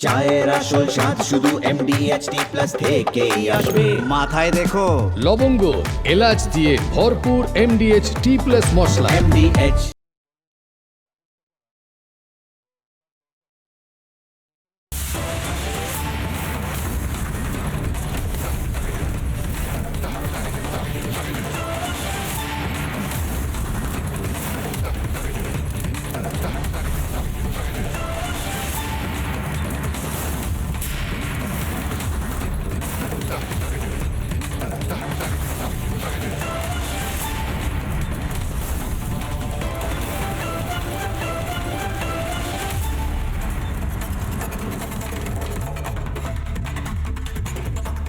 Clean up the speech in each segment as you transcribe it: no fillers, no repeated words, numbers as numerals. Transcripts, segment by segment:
চায়ের আসল স্বাদ শুধু MDHT প্লাস থেকেই আসবে। মাথায় দেখো লবঙ্গ এলাচ দিয়ে ভরপুর MDH টি প্লাস মশলা। MDH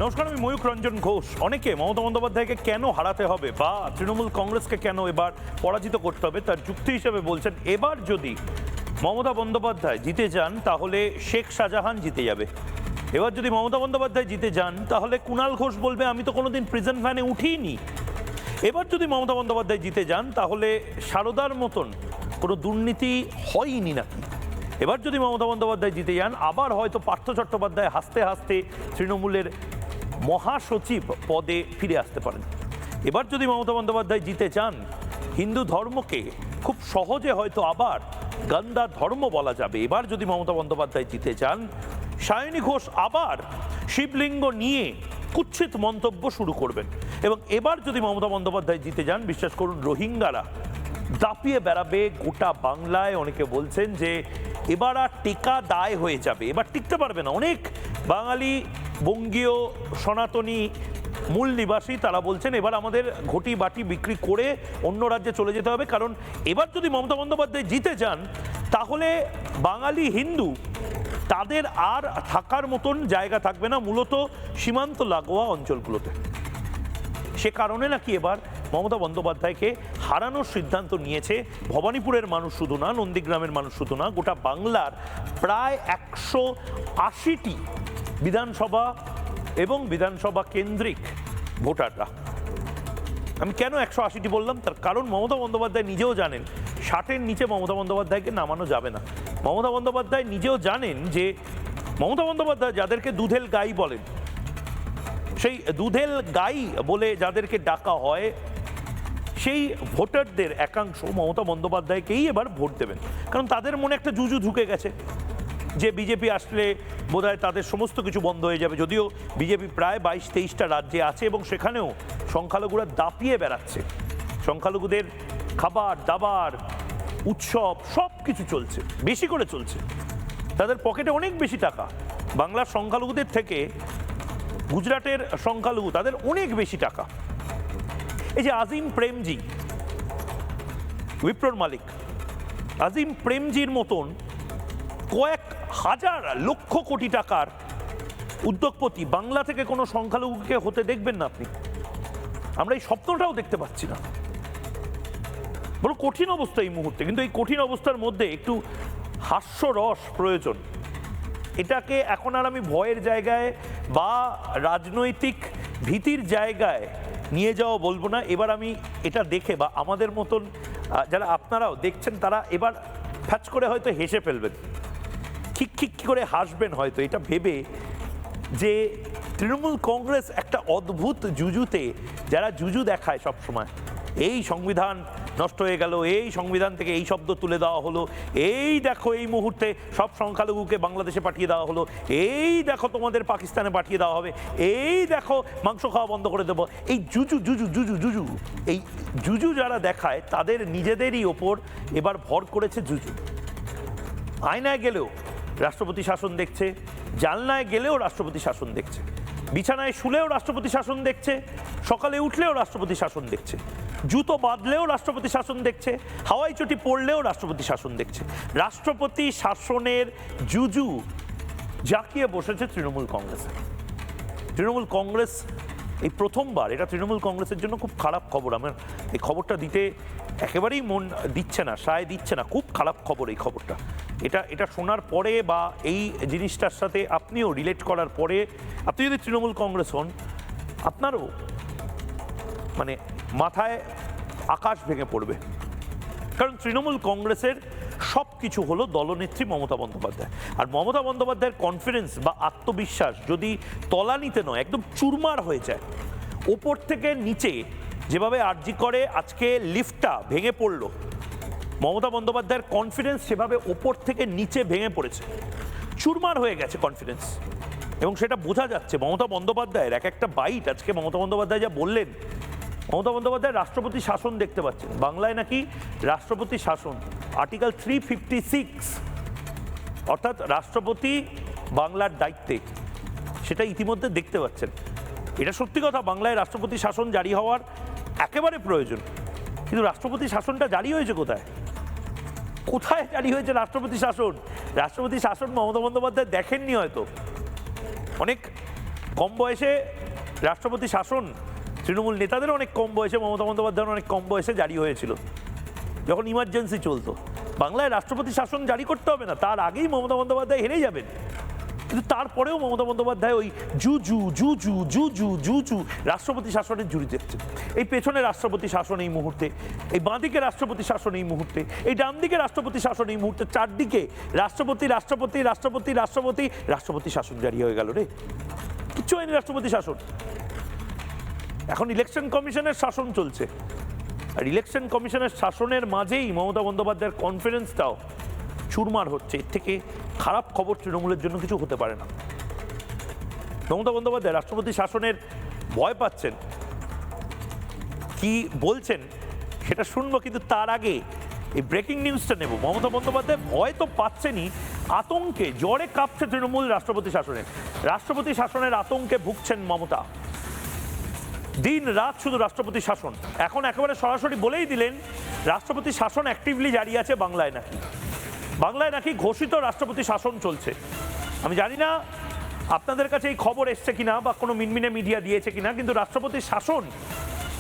নমস্কার, আমি ময়ূক রঞ্জন ঘোষ। অনেকে মমতা বন্দ্যোপাধ্যায়কে কেন হারাতে হবে বা তৃণমূল কংগ্রেসকে কেন এবার পরাজিত করতে হবে তার যুক্তি হিসেবে বলছেন, এবার যদি মমতা বন্দ্যোপাধ্যায় জিতে যান তাহলে শেখ শাহজাহান জিতে যাবে। এবার যদি মমতা বন্দ্যোপাধ্যায় জিতে যান তাহলে কুণাল ঘোষ বলবে আমি তো কোনোদিন প্রিজন ভ্যানে উঠিনি। এবার যদি মমতা বন্দ্যোপাধ্যায় জিতে যান তাহলে সারদার মতন কোনো দুর্নীতি হয়নি নাকি। এবার যদি মমতা বন্দ্যোপাধ্যায় জিতে যান আবার হয়তো পার্থ চট্টোপাধ্যায় হাসতে হাসতে তৃণমূলের মহাসচিব পদে ফিরে আসতে পারেন। এবার যদি মমতা বন্দ্যোপাধ্যায় জিতে চান হিন্দু ধর্মকে খুব সহজে হয়তো আবার গন্দা ধর্ম বলা যাবে। এবার যদি মমতা বন্দ্যোপাধ্যায় জিতে চান সায়নী ঘোষ আবার শিবলিঙ্গ নিয়ে কুৎসিত মন্তব্য শুরু করবেন। এবং এবার যদি মমতা বন্দ্যোপাধ্যায় জিতে যান বিশ্বাস করুন রোহিঙ্গারা দাপিয়ে বেড়াবে গোটা বাংলায়। অনেকে বলছেন যে এবার আর টেকা দায় হয়ে যাবে, এবার টিকতে পারবে না। অনেক বাঙালি বঙ্গীয় সনাতনী মূল নিবাসী তারা বলছেন এবার আমাদের ঘটি বাটি বিক্রি করে অন্য রাজ্যে চলে যেতে হবে, কারণ এবার যদি মমতা বন্দ্যোপাধ্যায় জিতে যান তাহলে বাঙালি হিন্দু তাদের আর থাকার মতন জায়গা থাকবে না, মূলত সীমান্ত লাগোয়া অঞ্চলগুলোতে। সে কারণে নাকি এবার মমতা বন্দ্যোপাধ্যায়কে হারানোর সিদ্ধান্ত নিয়েছে ভবানীপুরের মানুষ শুধু না, নন্দীগ্রামের মানুষ শুধু না, গোটা বাংলার প্রায় 180টি বিধানসভা এবং বিধানসভা কেন্দ্রিক ভোটাররা। আমি কেন 180টি বললাম তার কারণ মমতা বন্দ্যোপাধ্যায় নিজেও জানেন 60-এর নিচে মমতা বন্দ্যোপাধ্যায়কে নামানো যাবে না। মমতা বন্দ্যোপাধ্যায় নিজেও জানেন যে মমতা বন্দ্যোপাধ্যায় যাদেরকে দুধেল গাই বলেন, সেই দুধেল গাই বলে যাদেরকে ডাকা হয় সেই ভোটারদের একাংশ মমতা বন্দ্যোপাধ্যায়কেই এবার ভোট দেবেন। কারণ তাদের মনে একটা জুজু ঢুকে গেছে যে বিজেপি আসলে বোধহয় তাদের সমস্ত কিছু বন্ধ হয়ে যাবে। যদিও বিজেপি প্রায় 22-23টা রাজ্যে আছে এবং সেখানেও সংখ্যালঘুরা দাপিয়ে বেড়াচ্ছে। সংখ্যালঘুদের খাবার দাবার উৎসব সব কিছু চলছে, বেশি করে চলছে। তাদের পকেটে অনেক বেশি টাকা। বাংলার সংখ্যালঘুদের থেকে গুজরাটের সংখ্যালঘু তাদের অনেক বেশি টাকা। এই যে আজিম প্রেমজি উইপ্রোর মালিক, আজিম প্রেমজির মতন কয়েক হাজার লক্ষ কোটি টাকার উদ্যোগপতি বাংলা থেকে কোনো সংখ্যালঘুকে হতে দেখবেন না আপনি। আমরা এই স্বপ্নটাও দেখতে পাচ্ছি না। বড় কঠিন অবস্থা এই মুহূর্তে, কিন্তু এই কঠিন অবস্থার মধ্যে একটু হাস্যরস প্রয়োজন। এটাকে এখন আর আমি ভয়ের জায়গায় বা রাজনৈতিক ভীতির জায়গায় নিয়ে যাওয়া বলবো না। এবার আমি এটা দেখে বা আমাদের মতন যারা আপনারাও দেখছেন তারা এবার ফ্যাচ করে হয়তো হেসে ফেলবেন, খিক করে হাসবেন হয়তো এটা ভেবে যে তৃণমূল কংগ্রেস একটা অদ্ভুত জুজুতে, যারা জুজু দেখায় সবসময়, এই সংবিধান নষ্ট হয়ে গেল, এই সংবিধান থেকে এই শব্দ তুলে দেওয়া হলো, এই দেখো এই মুহূর্তে সব সংখ্যালঘুকে বাংলাদেশে পাঠিয়ে দেওয়া হলো, এই দেখো তোমাদের পাকিস্তানে পাঠিয়ে দেওয়া হবে, এই দেখো মাংস খাওয়া বন্ধ করে দেবো, এই জুজু জুজু জুজু জুজু, এই জুজু যারা দেখায় তাদের নিজেদেরই ওপর এবার ভর করেছে জুজু। আয়নায় গেলেও রাষ্ট্রপতি শাসন দেখছে, জানলায় গেলেও রাষ্ট্রপতি শাসন দেখছে, বিছানায় শুলেও রাষ্ট্রপতি শাসন দেখছে, সকালে উঠলেও রাষ্ট্রপতি শাসন দেখছে, জুতো বাঁধলেও রাষ্ট্রপতি শাসন দেখছে, হাওয়াই চটি পড়লেও রাষ্ট্রপতি শাসন দেখছে। রাষ্ট্রপতি শাসনের জুজু জাঁকিয়ে বসেছে তৃণমূল কংগ্রেসে। তৃণমূল কংগ্রেস এই প্রথমবার, এটা তৃণমূল কংগ্রেসের জন্য খুব খারাপ খবর। আমার এই খবরটা দিতে একেবারেই মন দিচ্ছে না, সায় দিচ্ছে না। খুব খারাপ খবর এই খবরটা। এটা শোনার পরে বা এই জিনিসটার সাথে আপনিও রিলেট করার পরে আপনি যদি তৃণমূল কংগ্রেস হন আপনারও মানে মাথায় আকাশ ভেঙে পড়বে। কারণ তৃণমূল কংগ্রেসের সব কিছু হলো দলনেত্রী মমতা বন্দ্যোপাধ্যায়। আর মমতা বন্দ্যোপাধ্যায়ের কনফিডেন্স বা আত্মবিশ্বাস যদি তলানিতে নয়, একদম চুরমার হয়ে যায়, ওপর থেকে নিচে যেভাবে আরজি করে আজকে লিফটটা ভেঙে পড়লো, মমতা বন্দ্যোপাধ্যায়ের কনফিডেন্স সেভাবে ওপর থেকে নিচে ভেঙে পড়েছে, চুরমার হয়ে গেছে কনফিডেন্স। এবং সেটা বোঝা যাচ্ছে মমতা বন্দ্যোপাধ্যায়ের এক একটা বাইট। আজকে মমতা বন্দ্যোপাধ্যায় যা বললেন, মমতা বন্দ্যোপাধ্যায় রাষ্ট্রপতি শাসন দেখতে পাচ্ছেন। বাংলায় নাকি রাষ্ট্রপতি শাসন, আর্টিকেল 356, অর্থাৎ রাষ্ট্রপতি বাংলার দায়িত্বে, সেটা ইতিমধ্যে দেখতে পাচ্ছেন। এটা সত্যি কথা, বাংলায় রাষ্ট্রপতি শাসন জারি হওয়ার একেবারে প্রয়োজন। কিন্তু রাষ্ট্রপতি শাসনটা জারি হয়েছে কোথায়? কোথায় জারি হয়েছে রাষ্ট্রপতি শাসন? রাষ্ট্রপতি শাসন মমতা বন্দ্যোপাধ্যায় দেখেননি হয়তো। অনেক কম বয়সে রাষ্ট্রপতি শাসন তৃণমূল নেতাদের অনেক কম বয়সে, মমতা বন্দ্যোপাধ্যায়ের অনেক কম বয়সে জারি হয়েছিল, যখন ইমার্জেন্সি চলতো। বাংলায় রাষ্ট্রপতি শাসন জারি করতে হবে না, তার আগেই মমতা বন্দ্যোপাধ্যায় হেরে যাবেন। কিন্তু তারপরেও মমতা বন্দ্যোপাধ্যায় ওই জুজু জুজু জুজু জুজু রাষ্ট্রপতি শাসনের জুড়ি দিচ্ছে। এই পেছনে রাষ্ট্রপতি শাসন এই মুহূর্তে, এই বাঁদিকে রাষ্ট্রপতি শাসন এই মুহূর্তে, এই ডান দিকে রাষ্ট্রপতি শাসন এই মুহূর্তে, চারদিকে রাষ্ট্রপতি রাষ্ট্রপতি রাষ্ট্রপতি রাষ্ট্রপতি রাষ্ট্রপতি শাসন জারি হয়ে গেল রে। কিচ্ছু হয়নি রাষ্ট্রপতি শাসন। এখন ইলেকশন কমিশনের শাসন চলছে, আর ইলেকশন কমিশনের শাসনের মাঝেই মমতা বন্দ্যোপাধ্যায়ের কনফিডেন্সটাও চুরমার হচ্ছে। এর থেকে খারাপ খবর তৃণমূলের জন্য কিছু হতে পারে না। মমতা বন্দ্যোপাধ্যায় রাষ্ট্রপতি শাসনের ভয় পাচ্ছেন, কি বলছেন সেটা শুনবো, কিন্তু তার আগে এই ব্রেকিং নিউজটা নেব। মমতা বন্দ্যোপাধ্যায় ভয় তো পাচ্ছেনই, আতঙ্কে জ্বরে কাঁপছে তৃণমূল রাষ্ট্রপতি শাসনের। রাষ্ট্রপতি শাসনের আতঙ্কে ভুগছেন মমতা। দিন রাত শুধু রাষ্ট্রপতি শাসন। এখন একেবারে সরাসরি বলেই দিলেন রাষ্ট্রপতি শাসন অ্যাক্টিভলি জারি আছে বাংলায় নাকি। বাংলায় নাকি ঘোষিত রাষ্ট্রপতি শাসন চলছে। আমি জানি না আপনাদের কাছে এই খবর এসছে কিনা বা কোনো মিনমিনে মিডিয়া দিয়েছে কিনা, কিন্তু রাষ্ট্রপতি শাসন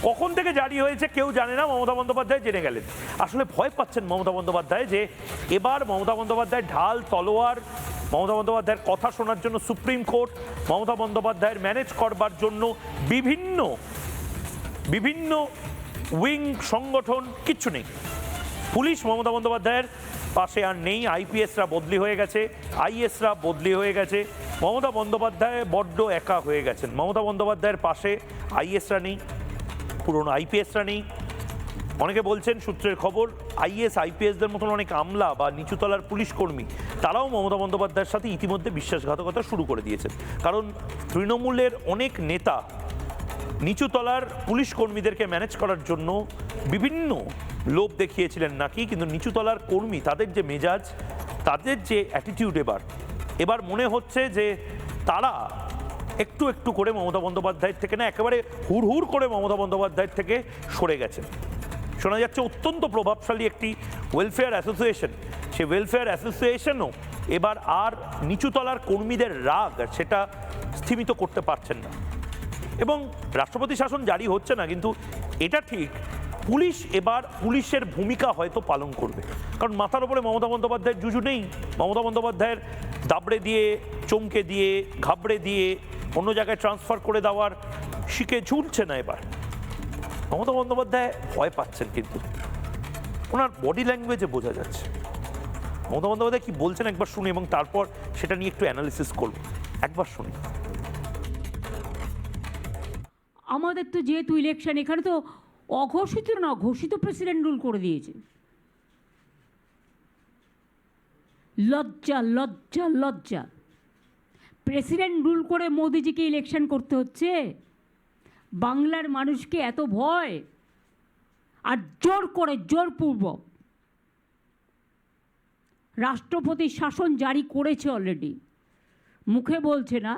কখন থেকে জারি হয়েছে কেউ জানে না, মমতা বন্দ্যোপাধ্যায় জেনে গেলেন। আসলে ভয় পাচ্ছেন মমতা বন্দ্যোপাধ্যায় যে এবার মমতা বন্দ্যোপাধ্যায় ঢাল তলোয়ার, মমতা বন্দ্যোপাধ্যায়ের কথা শোনার জন্য সুপ্রিম কোর্ট, মমতা বন্দ্যোপাধ্যায়ের ম্যানেজ করবার জন্য বিভিন্ন বিভিন্ন উইং সংগঠন, কিচ্ছু নেই। পুলিশ মমতা বন্দ্যোপাধ্যায়ের পাশে আর নেই, আইপিএসরা বদলি হয়ে গেছে, আইএসরা বদলি হয়ে গেছে। মমতা বন্দ্যোপাধ্যায় বড্ড একা হয়ে গেছেন। মমতা বন্দ্যোপাধ্যায়ের পাশে আইএসরা নেই, পুরনো আইপিএসরা নেই। অনেকে বলছেন, সূত্রের খবর, আইএস আইপিএসদের মতন অনেক আমলা বা নিচুতলার পুলিশ কর্মী তারাও মমতা বন্দ্যোপাধ্যায়ের সাথে ইতিমধ্যে বিশ্বাসঘাতকতা শুরু করে দিয়েছেন। কারণ তৃণমূলের অনেক নেতা নিচুতলার পুলিশ কর্মীদেরকে ম্যানেজ করার জন্য বিভিন্ন লোভ দেখিয়েছিলেন নাকি, কিন্তু নিচুতলার কর্মী তাদের যে মেজাজ, তাদের যে অ্যাটিটিউড, এবার মনে হচ্ছে যে তারা একটু একটু করে মমতা বন্দ্যোপাধ্যায়ের থেকে না, একেবারে হুড় করে মমতা বন্দ্যোপাধ্যায়ের থেকে সরে গেছেন। শোনা যাচ্ছে অত্যন্ত প্রভাবশালী একটি ওয়েলফেয়ার অ্যাসোসিয়েশন, সেই ওয়েলফেয়ার অ্যাসোসিয়েশনও এবার আর নিচুতলার কর্মীদের রাগ সেটা স্থিমিত করতে পারছেন না। এবং রাষ্ট্রপতি শাসন জারি হচ্ছে না, কিন্তু এটা ঠিক পুলিশ এবার পুলিশের ভূমিকা হয়তো পালন করবে। কারণ মাথার উপরে মমতা বন্দ্যোপাধ্যায়ের জুজু নেই। মমতা বন্দ্যোপাধ্যায়ের দাবড়ে দিয়ে, চমকে দিয়ে, ঘাবড়ে দিয়ে অন্য জায়গায় ট্রান্সফার করে দেওয়ার শিখে ঝুলছে না। এবার মমতা বন্দ্যোপাধ্যায় ভয় পাচ্ছেন, কিন্তু ওনার বডি ল্যাঙ্গুয়েজে বোঝা যাচ্ছে। মমতা বন্দ্যোপাধ্যায় কি বলছেন একবার শুনি, এবং তারপর সেটা নিয়ে একটু অ্যানালিসিস করব। একবার শুনি। আমাদের তো যেহেতু ইলেকশন, এখানে তো অঘোষিত না, ঘোষিত প্রেসিডেন্ট রুল করে দিয়েছে। লজ্জা লজ্জা লজ্জা! প্রেসিডেন্ট রুল করে মোদিজিকে ইলেকশন করতে হচ্ছে। বাংলার মানুষকে এত ভয়, আর জোর করে জোরপূর্বক রাষ্ট্রপতি শাসন জারি করেছে অলরেডি। মুখে বলছে না,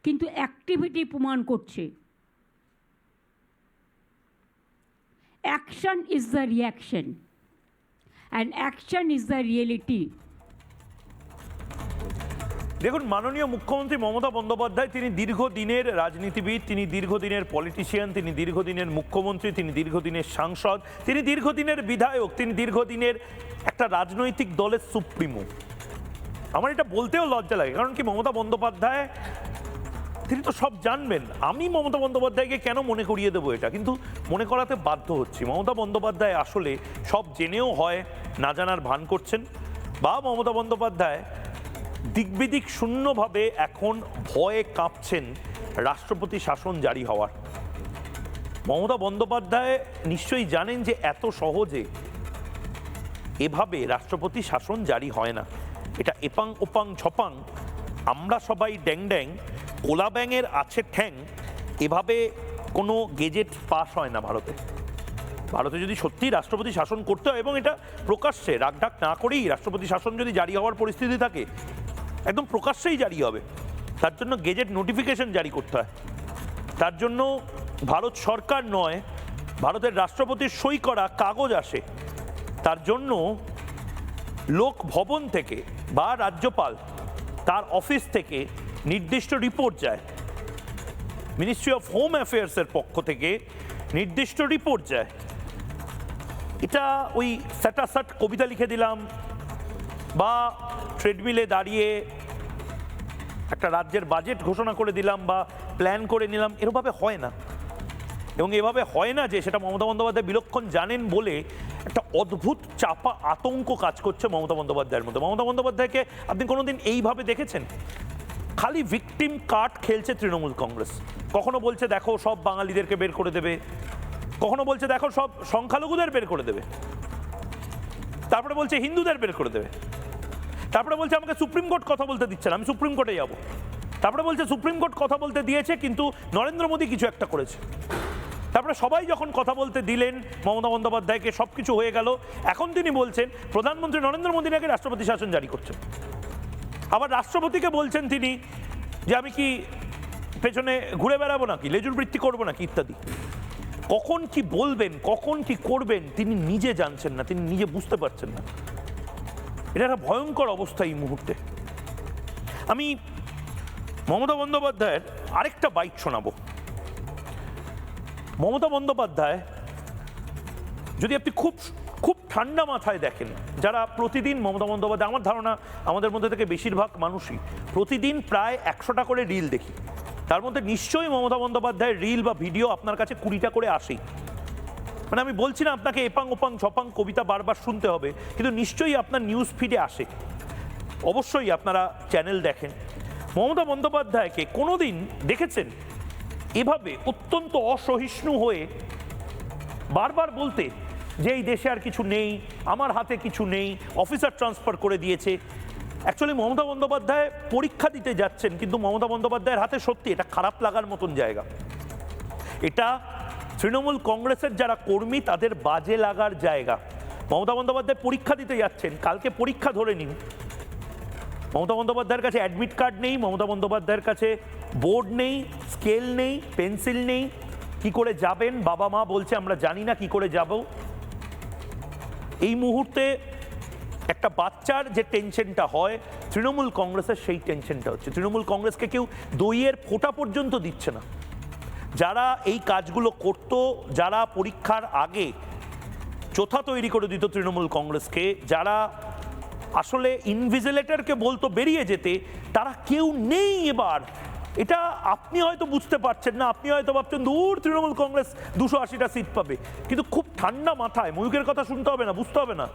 কিন্তু অ্যাক্টিভিটি প্রমাণ করছে। Action is the reaction, and action is the reality. দেখুন, মাননীয় মুখ্যমন্ত্রী মমতা বন্দ্যোপাধ্যায়, তিনি দীর্ঘদিনের রাজনীতিবিদ, তিনি দীর্ঘদিনের পলিটিশিয়ান, তিনি দীর্ঘদিনের মুখ্যমন্ত্রী, তিনি দীর্ঘদিনের সাংসদ, তিনি দীর্ঘদিনের বিধায়ক, তিনি দীর্ঘদিনের একটা রাজনৈতিক দলের সুপ্রিমো। আমার এটা বলতেও লজ্জা লাগে, কারণ কি মমতা বন্দ্যোপাধ্যায় তিনি তো সব জানবেন। আমি মমতা বন্দ্যোপাধ্যায়কে কেন মনে করিয়ে দেবো এটা, কিন্তু মনে করাতে বাধ্য হচ্ছি। মমতা বন্দ্যোপাধ্যায় আসলে সব জেনেও হয় না জানার ভান করছেন, বা মমতা বন্দ্যোপাধ্যায় দিকবিদিক শূন্যভাবে এখন ভয়ে কাঁপছেন রাষ্ট্রপতি শাসন জারি হওয়ার। মমতা বন্দ্যোপাধ্যায় নিশ্চয়ই জানেন যে এত সহজে এভাবে রাষ্ট্রপতি শাসন জারি হয় না। এটা এপাং ওপাং ঝপাং, আমরা সবাই ড্যাং ড্যাং, কোলা ব্যাঙের আছে ঠ্যাং, এভাবে কোনো গেজেট পাস হয় না ভারতে। ভারতে যদি সত্যি রাষ্ট্রপতি শাসন করতে হয়, এবং এটা প্রকাশ্যে রাগঢাক না করেই রাষ্ট্রপতি শাসন যদি জারি হওয়ার পরিস্থিতি থাকে, একদম প্রকাশ্যেই জারি হবে। তার জন্য গেজেট নোটিফিকেশন জারি করতে হয়। তার জন্য ভারত সরকার নয়, ভারতের রাষ্ট্রপতির সই করা কাগজ আসে। তার জন্য লোক ভবন থেকে বা রাজ্যপাল তার অফিস থেকে নির্দিষ্ট রিপোর্ট যায়, মিনিস্ট্রি অফ হোম অ্যাফেয়ার্সের পক্ষ থেকে নির্দিষ্ট রিপোর্ট যায়। এটা ওই স্যাটাসাট কবিতা লিখে দিলাম বা ট্রেডমিলে দাঁড়িয়ে একটা রাজ্যের বাজেট ঘোষণা করে দিলাম বা প্ল্যান করে নিলাম, এরভাবে হয় না। এবং এভাবে হয় না যে সেটা মমতা বন্দ্যোপাধ্যায় বিলক্ষণ জানেন বলে একটা অদ্ভুত চাপা আতঙ্ক কাজ করছে মমতা বন্দ্যোপাধ্যায়ের মধ্যে। মমতা বন্দ্যোপাধ্যায়কে আপনি কোনোদিন এইভাবে দেখেছেন? খালি ভিকটিম কার্ড খেলছে তৃণমূল কংগ্রেস। কখনো বলছে দেখো সব বাঙালিদেরকে বের করে দেবে, কখনো বলছে দেখো সব সংখ্যালঘুদের বের করে দেবে, তারপরে বলছে হিন্দুদের বের করে দেবে, তারপরে বলছে আমাকে সুপ্রিম কোর্ট কথা বলতে দিচ্ছে না, আমি সুপ্রিম কোর্টে যাব, তারপরে বলছে সুপ্রিম কোর্ট কথা বলতে দিয়েছে কিন্তু নরেন্দ্র মোদী কিছু একটা করেছে। তারপরে সবাই যখন কথা বলতে দিলেন মমতা বন্দ্যোপাধ্যায়কে, সব কিছু হয়ে গেল, এখন তিনি বলছেন প্রধানমন্ত্রী নরেন্দ্র মোদী নাকি রাষ্ট্রপতি শাসন জারি করছেন। আবার রাষ্ট্রপতিকে বলছেন তিনি যে আমি কি পেছনে ঘুরে বেড়াবো নাকি, লেজুর বৃত্তি করবো নাকি, ইত্যাদি। কখন কি বলবেন, কখন কি করবেন তিনি নিজে জানছেন না, তিনি নিজে বুঝতে পারছেন না। এটা একটা ভয়ঙ্কর অবস্থা এই মুহূর্তে। আমি মমতা বন্দ্যোপাধ্যায়ের আরেকটা বাইট শোনাবো। মমতা বন্দ্যোপাধ্যায় যদি আপনি খুব খুব ঠান্ডা মাথায় দেখেন, যারা প্রতিদিন মমতা বন্দ্যোপাধ্যায়, আমার ধারণা আমাদের মধ্যে থেকে বেশিরভাগ মানুষই প্রতিদিন প্রায় 100টা করে রিল দেখি, তার মধ্যে নিশ্চয়ই মমতা বন্দ্যোপাধ্যায়ের রিল বা ভিডিও আপনার কাছে 20টা করে আসেই। মানে আমি বলছি না আপনাকে এপাং ওপাং ঝপাং কবিতা বারবার শুনতে হবে, কিন্তু নিশ্চয়ই আপনার নিউজ ফিডে আসে, অবশ্যই আপনারা চ্যানেল দেখেন। মমতা বন্দ্যোপাধ্যায়কে কোনোদিন দেখেছেন এভাবে অত্যন্ত অসহিষ্ণু হয়ে বারবার বলতে যে এই দেশে আর কিছু নেই, আমার হাতে কিছু নেই, অফিসার ট্রান্সফার করে দিয়েছে? অ্যাকচুয়ালি মমতা বন্দ্যোপাধ্যায় পরীক্ষা দিতে যাচ্ছেন, কিন্তু মমতা বন্দ্যোপাধ্যায়ের হাতে সত্যি এটা খারাপ লাগার মতন জায়গা। এটা তৃণমূল কংগ্রেসের যারা কর্মী তাদের বাজে লাগার জায়গা। মমতা বন্দ্যোপাধ্যায় পরীক্ষা দিতে যাচ্ছেন, কালকে পরীক্ষা ধরে নিন। মমতা বন্দ্যোপাধ্যায়ের কাছে অ্যাডমিট কার্ড নেই, মমতা বন্দ্যোপাধ্যায়ের কাছে বোর্ড নেই, স্কেল নেই, পেন্সিল নেই। কি করে যাবেন? বাবা মা বলছে আমরা জানি না কি করে যাব। এই মুহূর্তে একটা বাচ্চার যে টেনশনটা হয়, তৃণমূল কংগ্রেসের সেই টেনশনটা হচ্ছে। তৃণমূল কংগ্রেসকে কেউ দইয়ের ফোঁটা পর্যন্ত দিচ্ছে না। যারা এই কাজগুলো করত, যারা পরীক্ষার আগে চোথা তৈরি করে দিত তৃণমূল কংগ্রেসকে, যারা আসলে ইনভিজিলেটরকে বলতো বেরিয়ে যেতে, তারা কেউ নেই এবার। এটা আপনি হয়তো বুঝতে পারছেন না, আপনি হয়তো ভাবছেন দূর তৃণমূল কংগ্রেস 280টা সিট পাবে, কিন্তু খুব ঠান্ডা মাথায়, ময়ূকের কথা শুনতে হবে না, বুঝতে হবে না,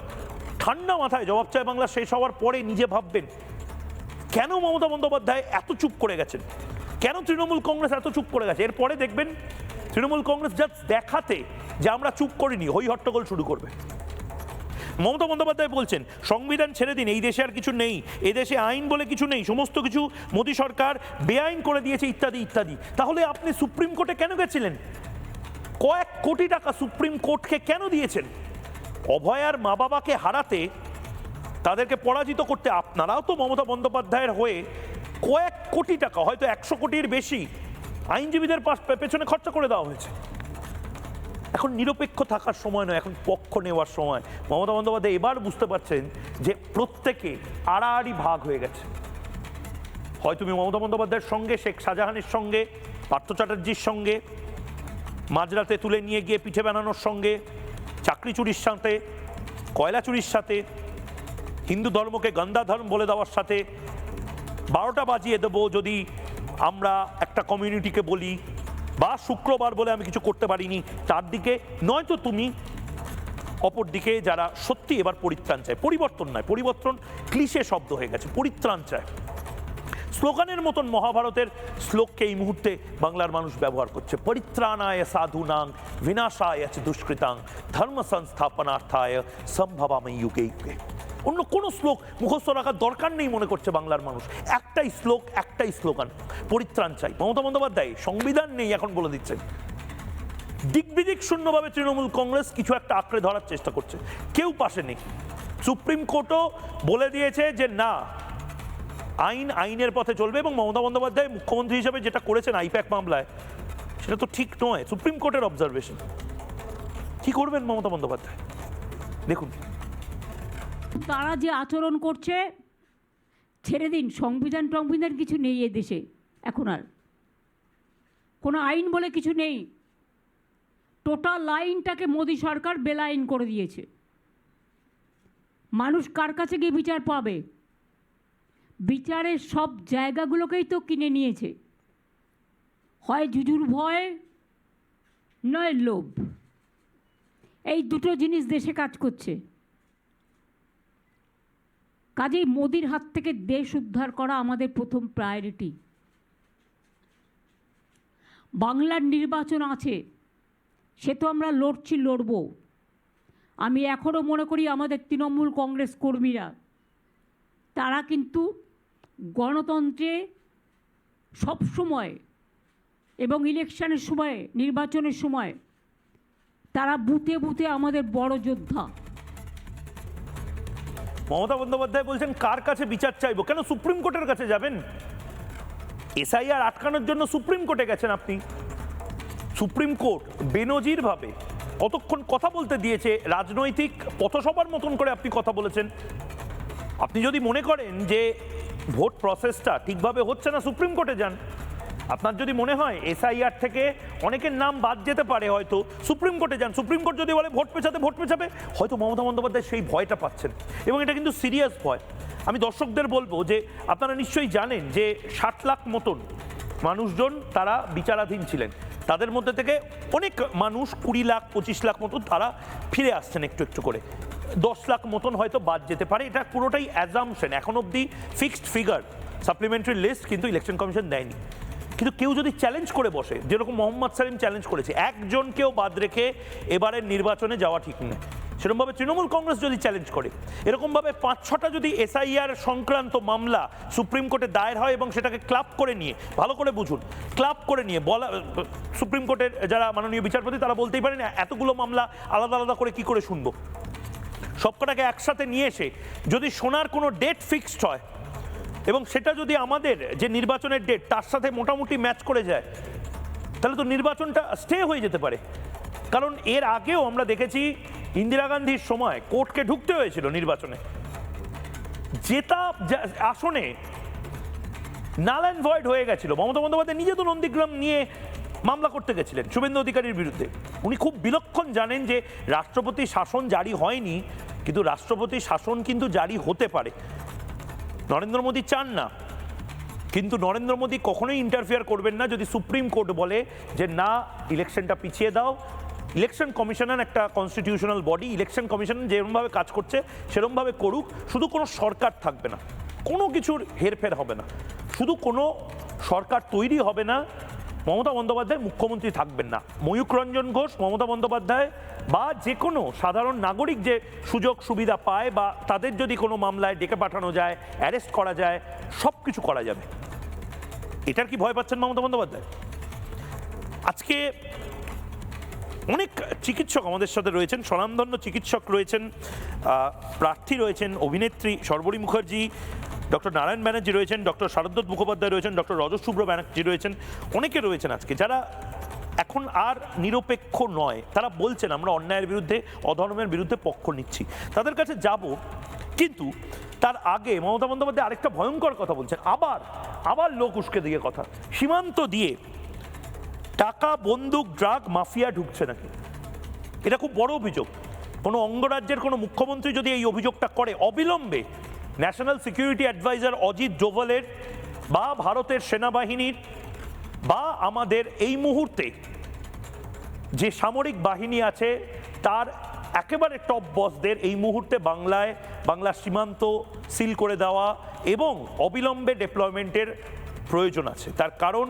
ঠান্ডা মাথায় জবাব চায় বাংলা শেষ হওয়ার পরে নিজে ভাববেন কেন মমতা বন্দ্যোপাধ্যায় এত চুপ করে গেছেন, কেন তৃণমূল কংগ্রেস এত চুপ করে গেছে। এরপরে দেখবেন তৃণমূল কংগ্রেস জাস্ট দেখাতে যে আমরা চুপ করিনি, হই হট্টগোল শুরু করবে। মমতা বন্দ্যোপাধ্যায় বলছেন সংবিধান ছেড়ে দিন, এই দেশে আর কিছু নেই, এই দেশে আইন বলে কিছু নেই, সমস্ত কিছু মোদী সরকার বেআইন করে দিয়েছে, ইত্যাদি ইত্যাদি। তাহলে আপনি সুপ্রিম কোর্টে কেন গেছিলেন? কয়েক কোটি টাকা সুপ্রিম কোর্টকে কেন দিয়েছেন? অভয়ার মা বাবাকে হারাতে, তাদেরকে পরাজিত করতে আপনারাও তো মমতা বন্দ্যোপাধ্যায়ের হয়ে কয়েক কোটি টাকা, হয়তো 100 কোটির বেশি আইনজীবীদের পেছনে খরচা করে দেওয়া হয়েছে। এখন নিরপেক্ষ থাকার সময় নয়, এখন পক্ষ নেওয়ার সময়। মমতা বন্দ্যোপাধ্যায় এবার বুঝতে পারছেন যে প্রত্যেকে আড়াআড়ি ভাগ হয়ে গেছে। হয় তুমি মমতা বন্দ্যোপাধ্যায়ের সঙ্গে, শেখ শাহজাহানের সঙ্গে, পার্থ চ্যাটার্জির সঙ্গে, মাঝরাতে তুলে নিয়ে গিয়ে পিঠে বানানোর সঙ্গে, চাকরি চুরির সাথে, কয়লা চুরির সাথে, হিন্দু ধর্মকে গন্ধা ধর্ম বলে দেওয়ার সাথে, 12টা বাজিয়ে দেবো যদি আমরা একটা কমিউনিটিকে বলি বা শুক্রবার বলে আমি কিছু করতে পারিনি, তার দিকে নয়তো তুমি অপর দিকে যারা সত্যি এবার পরিত্রাণ চায়, পরিবর্তন নয়, পরিবর্তন ক্লিশে শব্দ হয়ে গেছে, পরিত্রাণ চায়। স্লোগানের মতন মহাভারতের শ্লোককে এই মুহূর্তে বাংলার মানুষ ব্যবহার করছে, পরিত্রাণায় সাধুনাং বিনাশায় চ দুষ্কৃতাং ধর্ম সংস্থাপনার্থায় সম্ভবামি যুগে যুগে। অন্য কোনো শ্লোক মুখস্থ রাখার দরকার নেই মনে করছে বাংলার মানুষ। একটাই শ্লোক, একটাই স্লোগান, পরিত্রাণ চাই। মমতা বন্দ্যোপাধ্যায় সংবিধান নেই এখন বলে দিচ্ছেন। দিগ্বিদিক শূন্যভাবে তৃণমূল কংগ্রেস কিছু একটা আঁকড়ে ধরার চেষ্টা করছে, কেউ পাশে নেই। সুপ্রিম কোর্টও বলে দিয়েছে যে না, আইন আইনের পথে চলবে, এবং মমতা বন্দ্যোপাধ্যায় মুখ্যমন্ত্রী হিসেবে যেটা করেছেন আইপ্যাক মামলায় সেটা তো ঠিক নয়। সুপ্রিম কোর্টের অবজারভেশন। কি করবেন মমতা বন্দ্যোপাধ্যায়? দেখুন তারা যে আচরণ করছে, ছেড়ে দিন, সংবিধান টংবিধান কিছু নেই এ দেশে এখন, আর কোনো আইন বলে কিছু নেই। টোটাল আইনটাকে মোদী সরকার বেলাইন করে দিয়েছে। মানুষ কার কাছে গিয়ে বিচার পাবে? বিচারের সব জায়গাগুলোকেই তো কিনে নিয়েছে, হয় জুজুর ভয় নয় লোভ। এই দুটো জিনিস দেশে কাজ করছে। কাজেই মোদির হাত থেকে দেশ উদ্ধার করা আমাদের প্রথম প্রায়োরিটি। বাংলার নির্বাচন আছে, সে তো আমরা লড়ছি, লড়ব। আমি এখনও মনে করি আমাদের তৃণমূল কংগ্রেস কর্মীরা তারা কিন্তু গণতন্ত্রে সবসময় এবং ইলেকশনের সময়, নির্বাচনের সময় তারা বুথে বুথে আমাদের বড় যোদ্ধা। মমতা বন্দ্যোপাধ্যায় বলছেন কার কাছে বিচার চাইবো? কেন সুপ্রিম কোর্টের কাছে যাবেন? এসআইআর আটকানোর জন্য সুপ্রিম কোর্টে গেছেন আপনি। সুপ্রিম কোর্ট বেনজির ভাবে কতক্ষণ কথা বলতে দিয়েছে, রাজনৈতিক পথসভার মতন করে আপনি কথা বলেছেন। আপনি যদি মনে করেন যে ভোট প্রসেসটা ঠিকভাবে হচ্ছে না, সুপ্রিম কোর্টে যান। আপনার যদি মনে হয় এসআইআর থেকে অনেকের নাম বাদ যেতে পারে, হয়তো সুপ্রিম কোর্টে যান। সুপ্রিম কোর্ট যদি বলে ভোট পেছাবে, হয়তো মমতা বন্দ্যোপাধ্যায় সেই ভয়টা পাচ্ছেন, এবং এটা কিন্তু সিরিয়াস ভয়। আমি দর্শকদের বলবো যে আপনারা নিশ্চয়ই জানেন যে 60 লাখ মতন মানুষজন তারা বিচারাধীন ছিলেন। তাদের মধ্যে থেকে অনেক মানুষ 20 লাখ 25 লাখ মতন তারা ফিরে আসছেন একটু একটু করে। 10 লাখ মতন হয়তো বাদ যেতে পারে। এটা পুরোটাই অ্যাজাম্পশন, এখন অবধি ফিক্সড ফিগার, সাপ্লিমেন্টারি লিস্ট কিন্তু ইলেকশন কমিশন দেয়নি। কিন্তু কেউ যদি চ্যালেঞ্জ করে বসে, যেরকম মোহাম্মদ সালিম চ্যালেঞ্জ করেছে, একজনকেও বাদ রেখে এবারের নির্বাচনে যাওয়া ঠিক নয়, সেরকমভাবে তৃণমূল কংগ্রেস যদি চ্যালেঞ্জ করে, এরকমভাবে 5-6টা যদি এসআইআর সংক্রান্ত মামলা সুপ্রিম কোর্টে দায়ের হয় এবং সেটাকে ক্লাব করে নিয়ে, ভালো করে বুঝুন, ক্লাব করে নিয়ে বলা, সুপ্রিম কোর্টের যারা মাননীয় বিচারপতি তারা বলতেই পারেন এতগুলো মামলা আলাদা আলাদা করে কি করে শুনবো। সবকটাকে একসাথে নিয়ে এসে যদি শোনার কোনো ডেট ফিক্সড হয় এবং সেটা যদি আমাদের যে নির্বাচনের ডেট তার সাথে মোটামুটি ম্যাচ করে যায়, তাহলে তো নির্বাচনটা স্টে হয়ে যেতে পারে। কারণ এর আগেও আমরা দেখেছি ইন্দিরা গান্ধীর সময় কোর্টকে ঢুকতে হয়েছিল নির্বাচনে, জেতা আসনে নাল অ্যান্ড ভয়েড হয়ে গেছিল। মমতা বন্দ্যোপাধ্যায় নিজে তো নন্দীগ্রাম নিয়ে মামলা করতে গেছিলেন শুভেন্দু অধিকারীর বিরুদ্ধে। উনি খুব বিলক্ষণ জানেন যে রাষ্ট্রপতি শাসন জারি হয়নি, কিন্তু রাষ্ট্রপতি শাসন কিন্তু জারি হতে পারে। নরেন্দ্র মোদী চান না, কিন্তু নরেন্দ্র মোদী কখনোই ইন্টারফেয়ার করবেন না যদি সুপ্রিম কোর্ট বলে যে না, ইলেকশনটা পিছিয়ে দাও। ইলেকশন কমিশনের একটা কনস্টিটিউশনাল বডি, ইলেকশন কমিশন যেরকমভাবে কাজ করছে সেরকমভাবে করুক। শুধু কোনো সরকার থাকবে না, কোনো কিছুর হেরফের হবে না, শুধু কোনো সরকার তৈরি হবে না, মমতা বন্দ্যোপাধ্যায় মুখ্যমন্ত্রী থাকবেন না। ময়ূক রঞ্জন ঘোষ, মমতা বন্দ্যোপাধ্যায় বা যে কোনো সাধারণ নাগরিক যে সুযোগ সুবিধা পায় বা তাদের যদি কোনো মামলায় ডেকে পাঠানো যায়, অ্যারেস্ট করা যায়, সব কিছু করা যাবে। এটার কি ভয় পাচ্ছেন মমতা বন্দ্যোপাধ্যায়? আজকে অনেক চিকিৎসক আমাদের সাথে রয়েছেন, স্বনামধন্য চিকিৎসক রয়েছেন, প্রার্থী রয়েছেন, অভিনেত্রী শর্বরী মুখার্জি, ডক্টর নারায়ণ ব্যানার্জি রয়েছেন, ডক্টর শারদ্বত মুখোপাধ্যায় রয়েছেন, ডক্টর রজশুভ্র ব্যানার্জি রয়েছেন, অনেকে রয়েছেন আজকে যারা এখন আর নিরপেক্ষ নয়। তারা বলছেন আমরা অন্যায়ের বিরুদ্ধে, অধর্মের বিরুদ্ধে পক্ষ নিচ্ছি, তাদের কাছে যাব। কিন্তু তার আগে মমতা বন্দ্যোপাধ্যায় আরেকটা ভয়ঙ্কর কথা বলছেন, আবার লোক উস্কে দিয়ে কথা, সীমান্ত দিয়ে টাকা, বন্দুক, ড্রাগ মাফিয়া ঢুকছে নাকি। এটা খুব বড় অভিযোগ। কোনো অঙ্গরাজ্যের কোনো মুখ্যমন্ত্রী যদি এই অভিযোগটা করে, অবিলম্বে ন্যাশনাল সিকিউরিটি অ্যাডভাইজার অজিত ডোভালের বা ভারতের সেনাবাহিনীর বা আমাদের এই মুহূর্তে যে সামরিক বাহিনী আছে তার একেবারে টপ বসদের এই মুহূর্তে বাংলার সীমান্ত সিল করে দেওয়া এবং অবিলম্বে ডেপ্লয়মেন্টের প্রয়োজন আছে। তার কারণ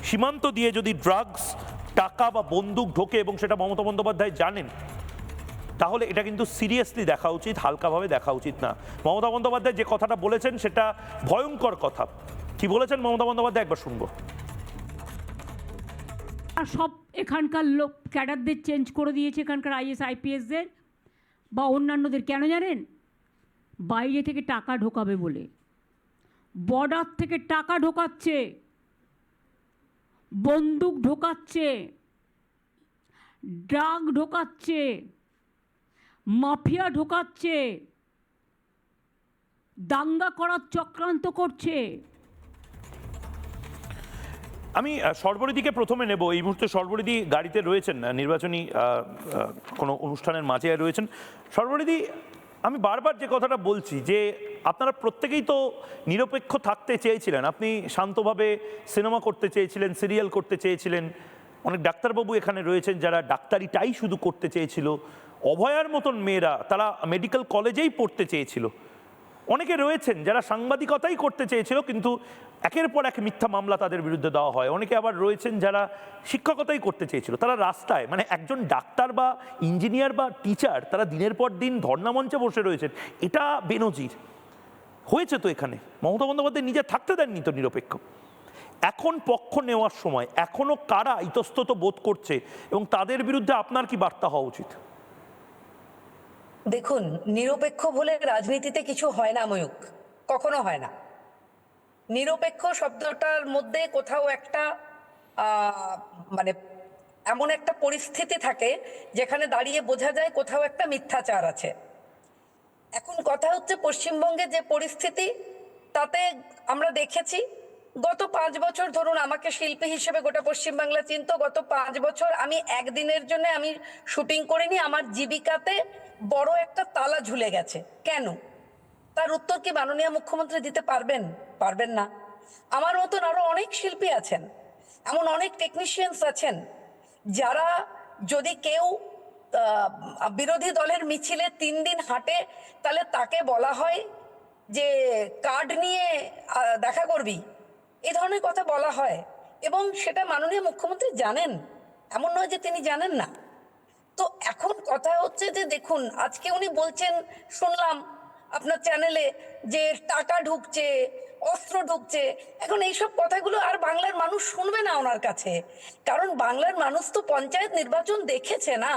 সীমান্ত দিয়ে যদি ড্রাগস, টাকা বা বন্দুক ঢোকে এবং সেটা মমতা বন্দ্যোপাধ্যায় জানেন, তাহলে এটা কিন্তু সিরিয়াসলি দেখা উচিত, হালকাভাবে দেখা উচিত না। মমতা বন্দ্যোপাধ্যায় যে কথাটা বলেছেন সেটা ভয়ঙ্কর কথা। কি বলেছেন মমতা বন্দ্যোপাধ্যায় একবার শুনবো। আর সব এখানকার লোক ক্যাডারদের চেঞ্জ করে দিয়েছে, এখানকার আইএস আইপিএসদের বা অন্যান্যদের। কেন জানেন? বাইরে থেকে টাকা ঢোকাবে বলে। বর্ডার থেকে টাকা ঢোকাচ্ছে, বন্দুক ঢোকাচ্ছে, ড্রাগ ঢোকাচ্ছে, মাফিয়া ঢোকাচ্ছে, দাঙ্গা করার চক্রান্ত করছে। আমি সর্বরিদিকে প্রথমে নেব। এই মুহূর্তে সর্বরিদি গাড়িতে রয়েছেন, নির্বাচনী কোনো অনুষ্ঠানের মাঝে রয়েছেন। সর্বরিদি, আমি বারবার যে কথাটা বলছি যে আপনারা প্রত্যেকেই তো নিরপেক্ষ থাকতে চেয়েছিলেন, আপনি শান্তভাবে সিনেমা করতে চেয়েছিলেন, সিরিয়াল করতে চেয়েছিলেন। অনেক ডাক্তারবাবু এখানে রয়েছেন যারা ডাক্তারিটাই শুধু করতে চেয়েছিল। অভয়ার মতন মেয়েরা তারা মেডিকেল কলেজেই পড়তে চেয়েছিল। অনেকে রয়েছেন যারা সাংবাদিকতাই করতে চেয়েছিল, কিন্তু একের পর এক মিথ্যা মামলা তাদের বিরুদ্ধে দেওয়া হয়। অনেকে আবার রয়েছেন যারা শিক্ষকতাই করতে চেয়েছিল, তারা রাস্তায়, মানে একজন ডাক্তার বা ইঞ্জিনিয়ার বা টিচার তারা দিনের পর দিন ধর্ণামঞ্চে বসে রয়েছেন। এটা বেনজির হয়েছে তো এখানে। মমতা বন্দ্যোপাধ্যায় নিজে থাকতে দেননি তো নিরপেক্ষ। এখন পক্ষ নেওয়ার সময় এখনো কারা ইতস্তত বোধ করছে এবং তাদের বিরুদ্ধে আপনার কি বার্তা হওয়া উচিত? দেখুন, নিরপেক্ষ বলে রাজনীতিতে কিছু হয় না ময়ূক, কখনো হয় না। নিরপেক্ষ শব্দটার মধ্যে কোথাও একটা মানে এমন একটা পরিস্থিতি থাকে যেখানে দাঁড়িয়ে বোঝা যায় কোথাও একটা মিথ্যাচার আছে। এখন কথা হচ্ছে পশ্চিমবঙ্গে যে পরিস্থিতি, তাতে আমরা দেখেছি গত 5 বছর, ধরুন আমাকে শিল্পী হিসেবে গোটা পশ্চিমবাংলা চিনত, গত 5 বছর আমি একদিনের জন্য আমি শুটিং করিনি, আমার জীবিকাতে বড় একটা তালা ঝুলে গেছে। কেন? তার উত্তর কি মাননীয় মুখ্যমন্ত্রী দিতে পারবেন? পারবেন না। আমার মতন আরো অনেক শিল্পী আছেন, এমন অনেক টেকনিশিয়ানস আছেন যারা, যদি কেউ বিরোধী দলের মিছিলে 3 দিন হাঁটে তাহলে তাকে বলা হয় যে কার্ড নিয়ে দেখা করবি, এই ধরনের কথা বলা হয়। এবং সেটা মাননীয় মুখ্যমন্ত্রী জানেন, এমন নয় যে তিনি জানেন না। তো এখন কথা হচ্ছে যে দেখুন, আজকে উনি বলছেন, শুনলাম আপনার চ্যানেলে, যে টাকা ঢুকছে, অস্ত্র ঢুকছে। এখন এইসব কথাগুলো আর বাংলার মানুষ শুনবে না ওনার কাছে, কারণ বাংলার মানুষ তো পঞ্চায়েত নির্বাচন দেখেছে না,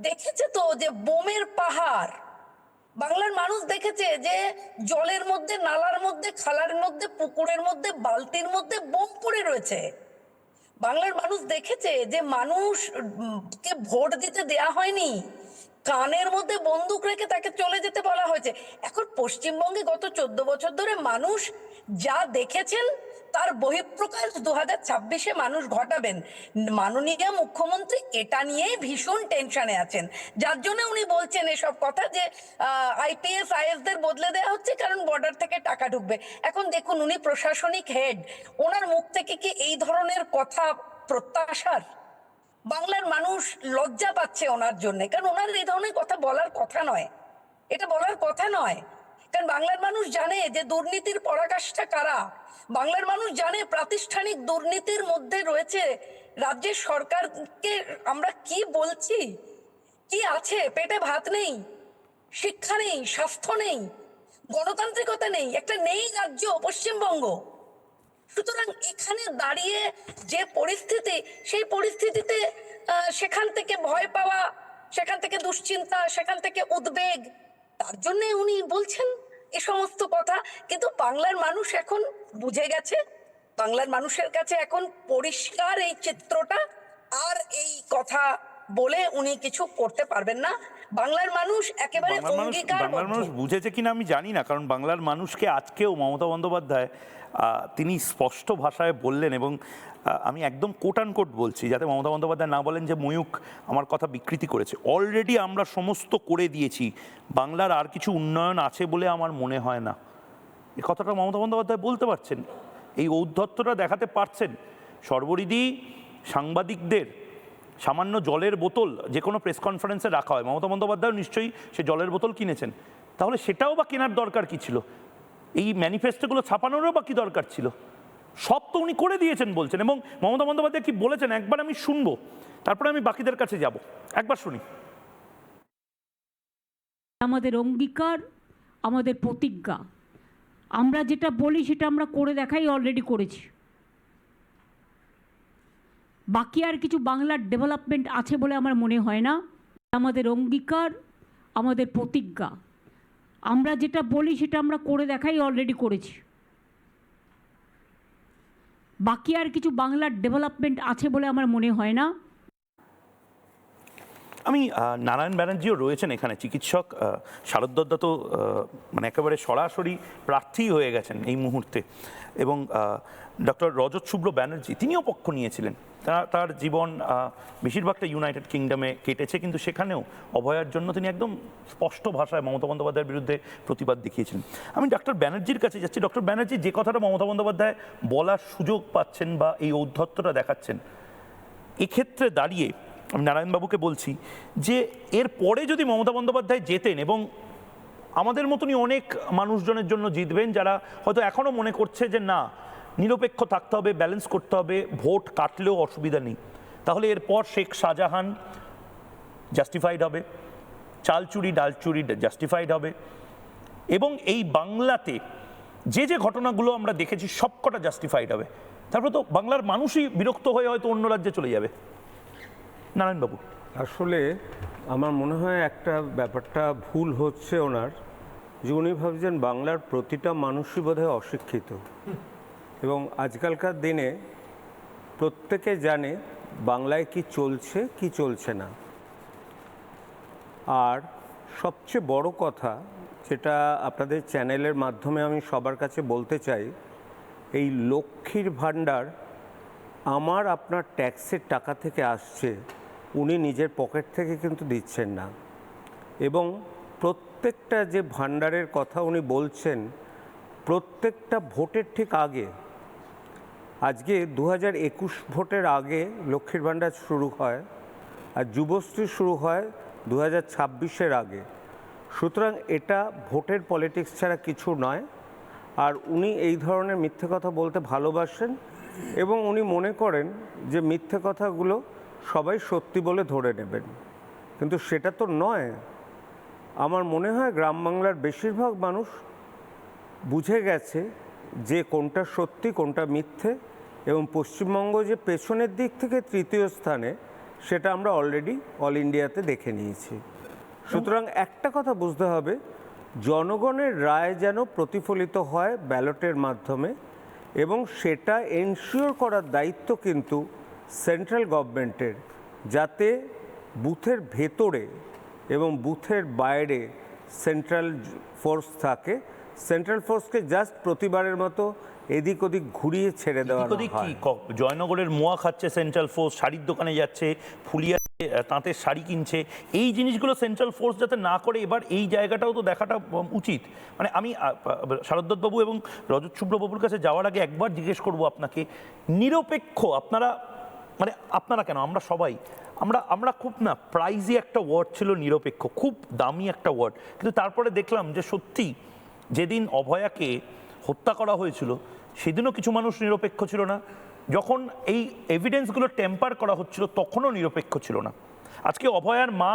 দেখেছে তো যে বোমের পাহাড়। বাংলার মানুষ দেখেছে যে জলের মধ্যে, নালার মধ্যে, খালার মধ্যে, পুকুরের মধ্যে, বালতির মধ্যে বোম পড়ে রয়েছে। বাংলার মানুষ দেখেছে যে মানুষকে ভোট দিতে দেয়া হয়নি, কানের মধ্যে বন্দুক রেখে তাকে চলে যেতে বলা হয়েছে। এখন পশ্চিমবঙ্গে গত 14 বছর ধরে মানুষ যা দেখেছেন তার বহিঃপ্রকাশ 2026-এ মানুষ ঘটাবেন। মাননীয় মুখ্যমন্ত্রী এটা নিয়েই ভীষণ টেনশনে আছেন, যার জন্য উনি বলছেন এসব কথা যে আইপিএস আইএসদের বদলে দেওয়া হচ্ছে কারণ বর্ডার থেকে টাকা ঢুকবে। এখন দেখুন, উনি প্রশাসনিক হেড, ওনার মুখ থেকে কি এই ধরনের কথা প্রত্যাশার? বাংলার মানুষ লজ্জা পাচ্ছে ওনার জন্য, কারণ ওনার এই ধরনের কথা বলার কথা নয়, এটা বলার কথা নয়। কারণ বাংলার মানুষ জানে যে দুর্নীতির পরাকাষ্ঠা কারা। বাংলার মানুষ জানে প্রাতিষ্ঠানিক দুর্নীতির মধ্যে রয়েছে রাজ্যের সরকারকে আমরা কি বলছি, কি আছে, পেটে ভাত নেই, শিক্ষা নেই, স্বাস্থ্য নেই, গণতান্ত্রিকতা নেই, একটা নেই রাজ্য পশ্চিমবঙ্গ। সুতরাং এখানে দাঁড়িয়ে যে পরিস্থিতি, সেই পরিস্থিতিতে সেখান থেকে ভয় পাওয়া, সেখান থেকে দুশ্চিন্তা, সেখান থেকে উদ্বেগ, তার জন্য উনি বলছেন এ সমস্ত কথা। কিন্তু বাংলার মানুষ এখন বুঝে গেছে, বাংলার মানুষের কাছে এখন পরিষ্কার এই চিত্রটা, আর এই কথা বলে উনি কিছু করতে পারবেন না। বাংলার মানুষ একেবারে বাংলার মানুষ বুঝেছে কিনা আমি জানি না, কারণ বাংলার মানুষকে আজকেও মমতা বন্দ্যোপাধ্যায় তিনি স্পষ্ট ভাষায় বললেন, এবং আমি একদম কোট অ্যান্ড কোট বলছি যাতে মমতা বন্দ্যোপাধ্যায় না বলেন যে ময়ূক আমার কথা বিকৃতি করেছে। অলরেডি আমরা সমস্ত করে দিয়েছি, বাংলার আর কিছু উন্নয়ন আছে বলে আমার মনে হয় না। এ কথাটা মমতা বন্দ্যোপাধ্যায় বলতে পারছেন। এই ঔদ্ধত্যটা দেখাতে পারছেন? সর্বরিদি সাংবাদিকদের সামান্য জলের বোতল যে কোনো প্রেস কনফারেন্সে রাখা হয়, মমতা বন্দ্যোপাধ্যায়ও নিশ্চয়ই সে জলের বোতল কিনেছেন, তাহলে সেটাও বা কেনার দরকার কি ছিল? এই ম্যানিফেস্টোগুলো ছাপানোরও বা কি দরকার ছিল? সব তো উনি করে দিয়েছেন বলছেন। এবং মমতা বন্দ্যোপাধ্যায় কি বলেছেন একবার আমি শুনবো, তারপরে আমি বাকিদের কাছে যাব, একবার শুনি। আমাদের অঙ্গীকার, আমাদের প্রতিজ্ঞা, আমরা যেটা বলি সেটা আমরা করে দেখাই, অলরেডি করেছি। বাকি আর কিছু বাংলার ডেভেলপমেন্ট আছে বলে আমার মনে হয় না। আমাদের অঙ্গীকার, আমাদের প্রতিজ্ঞা, আমরা যেটা বলি সেটা আমরা করে দেখাই, অলরেডি করেছি। বাকি আর কিছু বাংলার ডেভেলপমেন্ট আছে বলে আমার মনে হয় না। আমি নারায়ণ ব্যানার্জিও রয়েছেন এখানে, চিকিৎসক। শারদদত্তা তো মানে একেবারে সরাসরি প্রার্থী হয়ে গেছেন এই মুহূর্তে, এবং ডক্টর রজত শুভ্র ব্যানার্জি তিনিও পক্ষ নিয়েছিলেন। তার জীবন বেশিরভাগটা ইউনাইটেড কিংডমে কেটেছে, কিন্তু সেখানেও অভয়ার জন্য তিনি একদম স্পষ্ট ভাষায় মমতা বন্দ্যোপাধ্যায়ের বিরুদ্ধে প্রতিবাদ দেখিয়েছিলেন। আমি ডক্টর ব্যানার্জির কাছে যাচ্ছি। ডক্টর ব্যানার্জি, যে কথাটা মমতা বন্দ্যোপাধ্যায় বলার সুযোগ পাচ্ছেন বা এই ঔদ্ধত্যটা দেখাচ্ছেন, এক্ষেত্রে দাঁড়িয়ে আমি নারায়ণবাবুকে বলছি যে এর পরে যদি মমতা বন্দ্যোপাধ্যায় জেতেন, এবং আমাদের মতনই অনেক মানুষজনের জন্য জিতবেন যারা হয়তো এখনও মনে করছে যে না, নিরপেক্ষ থাকতে হবে, ব্যালেন্স করতে হবে, ভোট কাটলেও অসুবিধা নেই, তাহলে এরপর শেখ শাহজাহান জাস্টিফাইড হবে, চাল চুরি ডাল চুরি জাস্টিফাইড হবে, এবং এই বাংলাতে যে যে ঘটনাগুলো আমরা দেখেছি সবকটা জাস্টিফাইড হবে। তারপরে তো বাংলার মানুষই বিরক্ত হয়ে হয়তো অন্য রাজ্যে চলে যাবে। নারায়ণবাবু, আসলে আমার মনে হয় একটা ব্যাপারটা ভুল হচ্ছে ওনার, যে উনি ভাবছেন বাংলার প্রতিটা মানুষই বোধহয় অশিক্ষিত, এবং আজকালকার দিনে প্রত্যেকে জানে বাংলায় কি চলছে কি চলছে না। আর সবচেয়ে বড় কথা যেটা আপনাদের চ্যানেলের মাধ্যমে আমি সবার কাছে বলতে চাই, এই লক্ষ্মীর ভাণ্ডার আমার আপনার ট্যাক্সের টাকা থেকে আসছে, উনি নিজের পকেট থেকে কিন্তু দিচ্ছেন না। এবং প্রত্যেকটা যে ভাণ্ডারের কথা উনি বলছেন, প্রত্যেকটা ভোটের ঠিক আগে, আজকে 2021 ভোটের আগে লক্ষ্মীর ভাণ্ডার শুরু হয়, আর যুবশ্রী শুরু হয় 2026-এর আগে। সুতরাং এটা ভোটের পলিটিক্স ছাড়া কিছু নয়। আর উনি এই ধরনের মিথ্যে কথা বলতে ভালোবাসেন, এবং উনি মনে করেন যে মিথ্যে কথাগুলো সবাই সত্যি বলে ধরে নেবেন, কিন্তু সেটা তো নয়। আমার মনে হয় গ্রাম বাংলার বেশিরভাগ মানুষ বুঝে গেছে যে কোনটা সত্যি কোনটা মিথ্যে, এবং পশ্চিমবঙ্গ যে পেছনের দিক থেকে তৃতীয় স্থানে, সেটা আমরা অলরেডি অল ইন্ডিয়াতে দেখে নিয়েছি। সুতরাং একটা কথা বুঝতে হবে, জনগণের রায় যেন প্রতিফলিত হয় ব্যালটের মাধ্যমে, এবং সেটা এনশিওর করার দায়িত্ব কিন্তু সেন্ট্রাল গভর্নমেন্টের, যাতে বুথের ভেতরে এবং বুথের বাইরে সেন্ট্রাল ফোর্স থাকে। সেন্ট্রাল ফোর্সকে জাস্ট প্রতিবারের মতো এদিক ওদিক ঘুরিয়ে ছেড়ে দেওয়া হয়। জয়নগরের মোয়া খাচ্ছে সেন্ট্রাল ফোর্স, শাড়ির দোকানে যাচ্ছে, ফুলিয়া তাঁতের শাড়ি কিনছে, এই জিনিসগুলো সেন্ট্রাল ফোর্স যাতে না করে, এবার এই জায়গাটাও তো দেখাটা উচিত। মানে আমি শারদদত্তবাবু এবং রজত শুভ্রবাবুর কাছে যাওয়ার আগে একবার জিজ্ঞেস করব আপনাকে, নিরপেক্ষ আপনারা, মানে আপনারা কেন, আমরা সবাই, আমরা খুব না প্রাইজি একটা ওয়ার্ড ছিল নিরপেক্ষ, খুব দামি একটা ওয়ার্ড, কিন্তু তারপরে দেখলাম যে সত্যি যেদিন অভয়াকে হত্যা করা হয়েছিল সেদিনও কিছু মানুষ নিরপেক্ষ ছিল না, যখন এই এভিডেন্সগুলো টেম্পার করা হচ্ছিল তখনও নিরপেক্ষ ছিল না। আজকে অভয়ার মা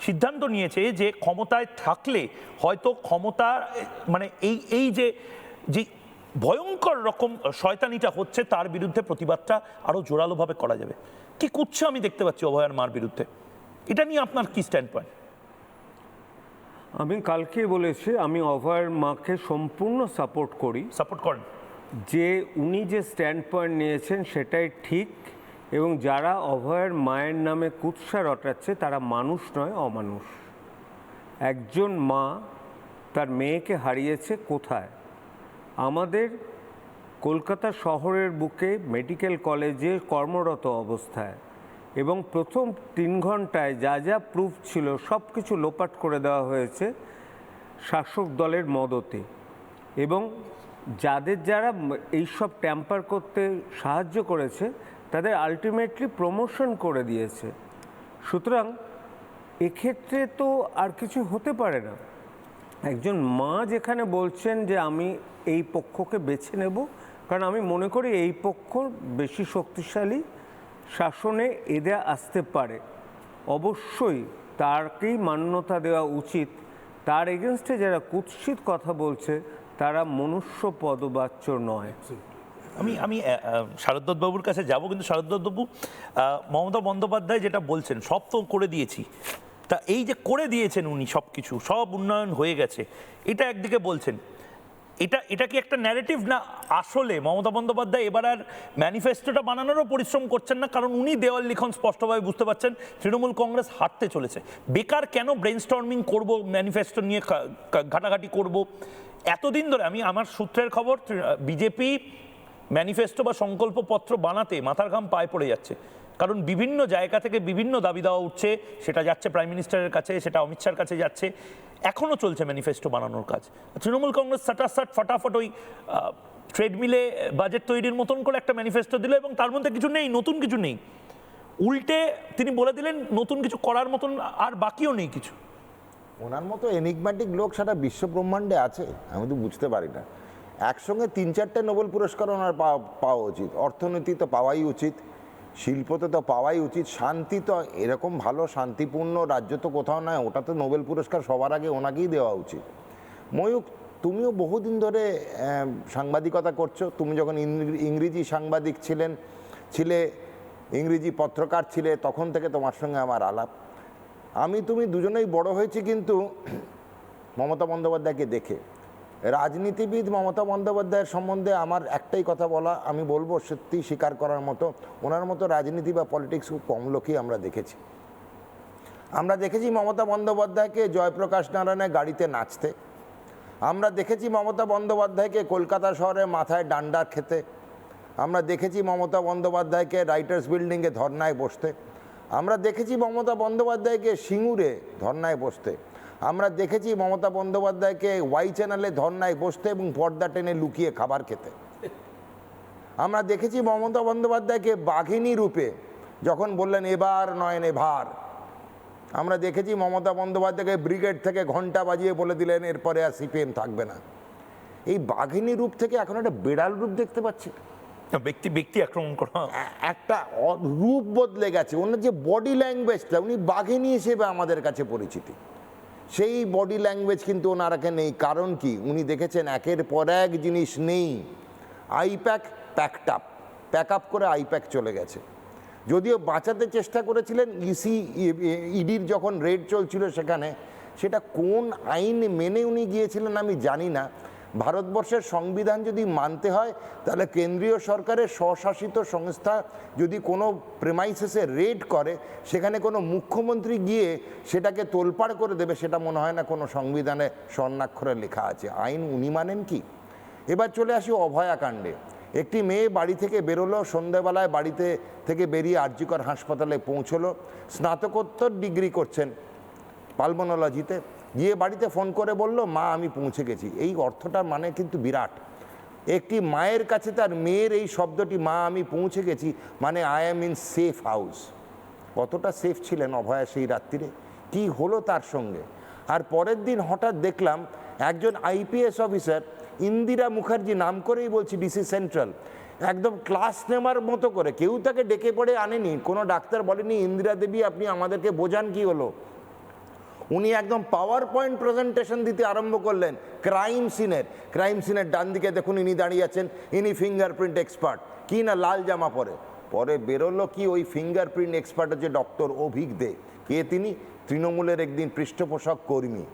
সিদ্ধান্ত নিয়েছে যে ক্ষমতায় থাকলে হয়তো ক্ষমতা, মানে এই যে ভয়ঙ্কর রকম শয়তানিটা হচ্ছে তার বিরুদ্ধে প্রতিবাদটা আরও জোরালোভাবে করা যাবে। কি কুচ্ছ আমি দেখতে পাচ্ছি অভয়ার মার বিরুদ্ধে, এটা নিয়ে আপনার কি স্ট্যান্ড পয়েন্ট? আমি কালকে বলেছি, আমি অভয়ার মাকে সম্পূর্ণ সাপোর্ট করেন, যে উনি যে স্ট্যান্ড পয়েন্ট নিয়েছেন সেটাই ঠিক, এবং যারা অভয়ের মায়ের নামে কুৎসা রটাচ্ছে তারা মানুষ নয়, অমানুষ। একজন মা তার মেয়েকে হারিয়েছে কোথায়? আমাদের কলকাতা শহরের বুকে মেডিকেল কলেজে কর্মরত অবস্থায়, এবং প্রথম 3 ঘন্টায় যা যা প্রুফ ছিল সব কিছু লোপাট করে দেওয়া হয়েছে শাসক দলের মদতে। এবং যারা এইসব ট্যাম্পার করতে সাহায্য করেছে তাদের আলটিমেটলি প্রমোশন করে দিয়েছে। সুতরাং এক্ষেত্রে তো আর কিছু হতে পারে না। একজন মা যেখানে বলছেন যে আমি এই পক্ষকে বেছে নেব, কারণ আমি মনে করি এই পক্ষ বেশি শক্তিশালী, শাসনে এদের আসতে পারে, অবশ্যই তারকেই মান্যতা দেওয়া উচিত। তার এগেনস্টে যারা কুৎসিত কথা বলছে তারা মনুষ্য পদবাচ্য নয়। আমি শারদ বাবুর কাছে যাব, কিন্তু শারদ বাবু, মমতা বন্দ্যোপাধ্যায় যেটা বলছেন সব তো করে দিয়েছি, তা এই যে করে দিয়েছেন উনি সব কিছু, সব উন্নয়ন হয়ে গেছে, এটা একদিকে বলছেন, এটা কি একটা ন্যারেটিভ, না আসলে মমতা বন্দ্যোপাধ্যায় এবার আর ম্যানিফেস্টোটা বানানোরও পরিশ্রম করছেন না, কারণ উনি দেওয়াল লিখন স্পষ্টভাবে বুঝতে পারছেন তৃণমূল কংগ্রেস হারতে চলেছে। বেকার কেন ব্রেনস্টর্মিং করব, ম্যানিফেস্টো নিয়ে ঘাটাঘাটি করব? এতদিন ধরে আমার সূত্রের খবর, বিজেপি ম্যানিফেস্টো বা সংকল্পপত্র বানাতে মাথার ঘাম পায়ে পড়ে যাচ্ছে, কারণ বিভিন্ন জায়গা থেকে বিভিন্ন দাবি দেওয়া উঠছে, সেটা যাচ্ছে প্রাইম মিনিস্টারের কাছে, সেটা অমিত শাহর কাছে যাচ্ছে, এখনও চলছে ম্যানিফেস্টো বানানোর কাজ। তৃণমূল কংগ্রেস সাটাসাট ফটাফট ওই ট্রেডমিলে বাজেট তৈরির মতন করে একটা ম্যানিফেস্টো দিল, এবং তার মধ্যে কিছু নেই, নতুন কিছু নেই। উল্টে তিনি বলে দিলেন নতুন কিছু করার মতন আর বাকিও নেই কিছু। ওনার মতো এনিগম্যাটিক লোক সারা বিশ্ব ব্রহ্মাণ্ডে আছে, আমি তো বুঝতে পারি না। একসঙ্গে 3-4টে নোবেল পুরস্কার ওনার পাওয়া উচিত। অর্থনীতি তো পাওয়াই উচিত, শিল্পতে তো পাওয়াই উচিত, শান্তি তো, এরকম ভালো শান্তিপূর্ণ রাজ্য তো কোথাও নয়, ওটা তো নোবেল পুরস্কার সবার আগে ওনাকেই দেওয়া উচিত। ময়ূক, তুমিও বহুদিন ধরে সাংবাদিকতা করছো, তুমি যখন ইংরেজি সাংবাদিক ছিলে, ইংরেজি পত্রকার ছিলে, তখন থেকে তোমার সঙ্গে আমার আলাপ। তুমি দুজনেই বড় হয়েছি কিন্তু মমতা বন্দ্যোপাধ্যায়কে দেখে। রাজনীতিবিদ মমতা বন্দ্যোপাধ্যায়ের সম্বন্ধে আমার একটাই কথা বলা, আমি বলবো সত্যি স্বীকার করার মতো, ওনার মতো রাজনীতি বা পলিটিক্স খুব কম লোকই আমরা দেখেছি। আমরা দেখেছি মমতা বন্দ্যোপাধ্যায়কে জয়প্রকাশ নারায়ণের গাড়িতে নাচতে, আমরা দেখেছি মমতা বন্দ্যোপাধ্যায়কে কলকাতা শহরে মাথায় ডান্ডা খেতে, আমরা দেখেছি মমতা বন্দ্যোপাধ্যায়কে রাইটার্স বিল্ডিংয়ে ধর্নায় বসতে, আমরা দেখেছি মমতা বন্দ্যোপাধ্যায়কে সিঙ্গুরে ধর্নায় বসতে, আমরা দেখেছি মমতা বন্দ্যোপাধ্যায়কে ওয়াই চ্যানেলে ধর্নায় বসতে এবং পর্দা টেনে লুকিয়ে খাবার খেতে, আমরা দেখেছি মমতা বন্দ্যোপাধ্যায়কে বাঘিনী রূপে যখন বললেন এবার নয় এবার, আমরা দেখেছি মমতা বন্দ্যোপাধ্যায়কে ব্রিগেড থেকে ঘন্টা বাজিয়ে বলে দিলেন এরপরে আর সিপিএম থাকবে না। এই বাঘিনী রূপ থেকে এখন একটা বেড়াল রূপ দেখতে পাচ্ছি, ব্যক্তি আক্রমণ করা, একটা রূপ বদলে গেছে। ওনার যে বডি ল্যাঙ্গুয়েজটা, উনি বাঘিনী হিসেবে আমাদের কাছে পরিচিতি, সেই বডি ল্যাঙ্গুয়েজ কিন্তু ওনারাকে নেই। কারণ কি, উনি দেখেছেন একের পর এক জিনিস নেই, প্যাক আপ করে আইপ্যাক চলে গেছে। যদিও বাঁচাতে চেষ্টা করেছিলেন ইডির যখন রেড চলছিল সেখানে, সেটা কোন আইন মেনে উনি গিয়েছিলেন আমি জানি না। ভারতবর্ষের সংবিধান যদি মানতে হয় তাহলে কেন্দ্রীয় সরকারের স্বশাসিত সংস্থা যদি কোনো প্রেমাইসেসে রেড করে, সেখানে কোনো মুখ্যমন্ত্রী গিয়ে সেটাকে তোলপাড় করে দেবে, সেটা মনে হয় না কোনো সংবিধানে স্বর্ণাক্ষরে লেখা আছে। আইন উনি মানেন কি? এবার চলে আসি অভয়াকাণ্ডে। একটি মেয়ে বাড়ি থেকে বেরোলো, সন্ধ্যাবেলায় বাড়িতে থেকে বেরিয়ে আরজিকর হাসপাতালে পৌঁছলো, স্নাতকোত্তর ডিগ্রি করছেন পালমোনোলজিতে, গিয়ে বাড়িতে ফোন করে বলল মা আমি পৌঁছে গেছি। এই অর্থটা মানে কিন্তু বিরাট। একটি মায়ের কাছে তার মেয়ের এই শব্দটি মা আমি পৌঁছে গেছি মানে I am in safe house. কতটা সেফ ছিলেন অভয়া সেই রাত্রিরে, কি হলো তার সঙ্গে? আর পরের দিন হঠাৎ দেখলাম একজন আইপিএস অফিসার, ইন্দিরা মুখার্জি নাম করেই বলছি, ডিসি সেন্ট্রাল, একদম ক্লাস নেওয়ার মতো করে, কেউ তাকে ডেকে পড়ে আনেনি, কোনো ডাক্তার বলেনি ইন্দিরা দেবী আপনি আমাদেরকে বোঝান কি হলো। উনি একদম পাওয়ার পয়েন্ট প্রেজেন্টেশন দিতে আরম্ভ করলেন ক্রাইম সিনের ডান দিকে দেখুন ইনি দাঁড়িয়ে আছেন, ইনি ফিঙ্গারপ্রিন্ট এক্সপার্ট, কি না লাল জামা পরে বেরোলো কি ওই ফিঙ্গারপ্রিন্ট এক্সপার্ট হচ্ছে ডক্টর অভিক দে। কে তিনি? তৃণমূলের একদিন পৃষ্ঠপোষক কর্মী।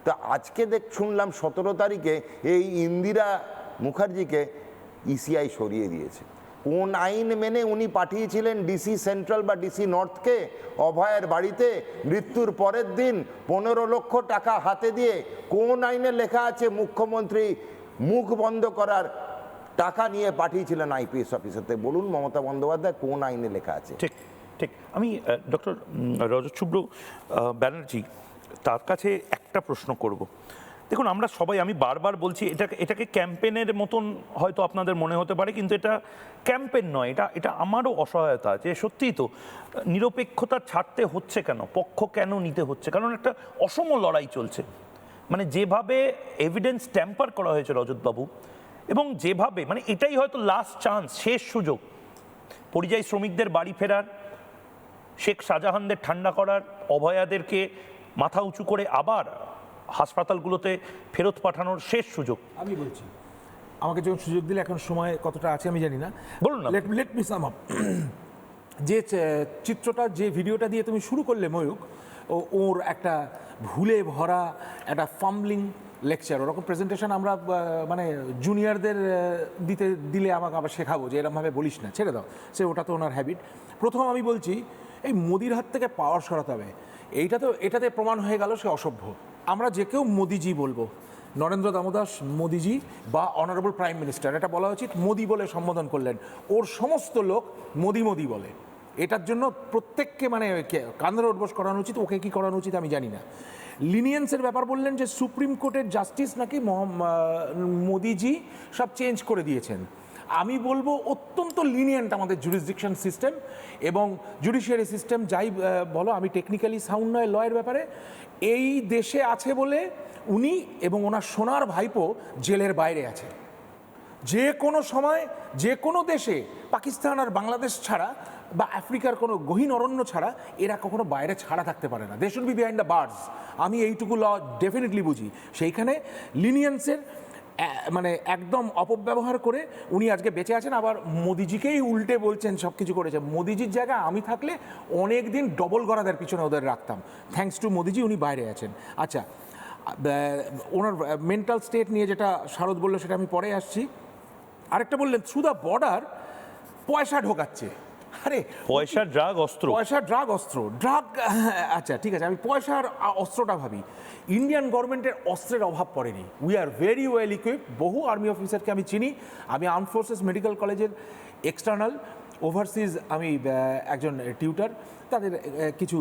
তা আজকে শুনলাম 17 তারিখে এই ইন্দিরা মুখার্জিকে ইসিআই সরিয়ে দিয়েছে। কোন আইন মেনে উনি পাঠিয়েছিলেন ডিসি সেন্ট্রাল বা ডিসি নর্থকে অভয়ের বাড়িতে মৃত্যুর পরের দিন 15 লক্ষ টাকা হাতে দিয়ে? কোন আইনে লেখা আছে মুখ্যমন্ত্রী মুখ বন্ধ করার টাকা নিয়ে পাঠিয়েছিলেন আইপিএস অফিসারতে? বলুন মমতা বন্দ্যোপাধ্যায়, কোন আইনে লেখা আছে? ঠিক। আমি ডক্টর রজত শুভ্র ব্যানার্জি, তার কাছে একটা প্রশ্ন করব। দেখুন আমরা সবাই, আমি বারবার বলছি, এটাকে ক্যাম্পেনের মতন হয়তো আপনাদের মনে হতে পারে, কিন্তু এটা ক্যাম্পেন নয়, এটা আমারও অসহায়তা, যে সত্যিই তো নিরপেক্ষতা ছাড়তে হচ্ছে কেন, পক্ষ কেন নিতে হচ্ছে, কারণ একটা অসম লড়াই চলছে। মানে যেভাবে এভিডেন্স ট্যাম্পার করা হয়েছে রজতবাবু, এবং যেভাবে মানে এটাই হয়তো লাস্ট চান্স, শেষ সুযোগ পরিযায়ী শ্রমিকদের বাড়ি ফেরার, শেখ শাহজাহানদের ঠান্ডা করার, অভয়াদেরকে মাথা উঁচু করে আবার হাসপাতালগুলোতে ফেরত পাঠানোর শেষ সুযোগ। আমি বলছি, আমাকে যখন সুযোগ দিলে, এখন সময় কতটা আছে আমি জানি না, বলুন না। Let me sum up. যে চিত্রটা, যে ভিডিওটা দিয়ে তুমি শুরু করলে ময়ূক, ওর একটা ভুলে ভরা একটা ফাম্বলিং লেকচার, ওরকম প্রেজেন্টেশন আমরা মানে জুনিয়রদের দিলে আমাকে আবার শেখাবো যে এরকমভাবে বলিস না, ছেড়ে দাও, সে ওটা তো ওনার হ্যাবিট। প্রথম আমি বলছি, এই মোদির হাত থেকে পাওয়ার সরাতে হবে। এটাতে প্রমাণ হয়ে গেল সে অসভ্য। আমরা যে কেউ মোদিজি বলবো, নরেন্দ্র দামোদাস মোদিজি বা অনারেবল প্রাইম মিনিস্টার, এটা বলা উচিত, মোদি বলে সম্বোধন করলেন। ওর সমস্ত লোক মোদি মোদি বলে। এটার জন্য প্রত্যেককে মানে কান্দার উঠবোস করানো উচিত, ওকে কি করানো উচিত আমি জানি না। লিনিয়েন্সের ব্যাপার বললেন যে সুপ্রিম কোর্টের জাস্টিস নাকি মোদিজি সব চেঞ্জ করে দিয়েছেন। আমি বলবো অত্যন্ত লিনিয়েন্ট আমাদের জুরিসডিকশন সিস্টেম এবং জুডিশিয়ারি সিস্টেম, যাই বলো। আমি টেকনিক্যালি সাউন্ড নয় লয়ের ব্যাপারে। এই দেশে আছে বলে উনি এবং ওনার সোনার ভাইপো জেলের বাইরে আছে। যে কোনো সময় যে কোনো দেশে, পাকিস্তান আর বাংলাদেশ ছাড়া বা আফ্রিকার কোনো গহীন অরণ্য ছাড়া এরা কখনো বাইরে ছাড়া থাকতে পারে না। They should be behind the birds. আমি এইটুকু ল ডেফিনেটলি বুঝি। সেইখানে লিনিয়েন্সের মানে একদম অপব্যবহার করে উনি আজকে বেঁচে আছেন, আবার মোদিজিকেই উল্টে বলছেন সব কিছু করেছে। মোদিজির জায়গায় আমি থাকলে অনেক দিন ডবল গড়াদের পিছনে ওদের রাখতাম। থ্যাঙ্কস টু মোদিজি উনি বাইরে আছেন। আচ্ছা, ওনার মেন্টাল স্টেট নিয়ে যেটা শারদ বললো সেটা আমি পরে আসছি। আরেকটা বললেন থ্রু দ্য বর্ডার পয়সা ঢোকাচ্ছে। আরে পয়সা, ড্রাগ, অস্ত্র, পয়সা, ড্রাগ, অস্ত্র, ড্রাগ। আচ্ছা ঠিক আছে, আমি পয়সার অস্ত্রটা ভাবি। ইন্ডিয়ান গভর্নমেন্টের অস্ত্রের অভাব পড়েনি। We are very well equipped. বহু আর্মি অফিসারকে আমি চিনি। আমি আর্মড ফোর্সেস মেডিকেল কলেজের এক্সটার্নাল ওভারসিজ আমি একজন টিউটার। তাদের কিছু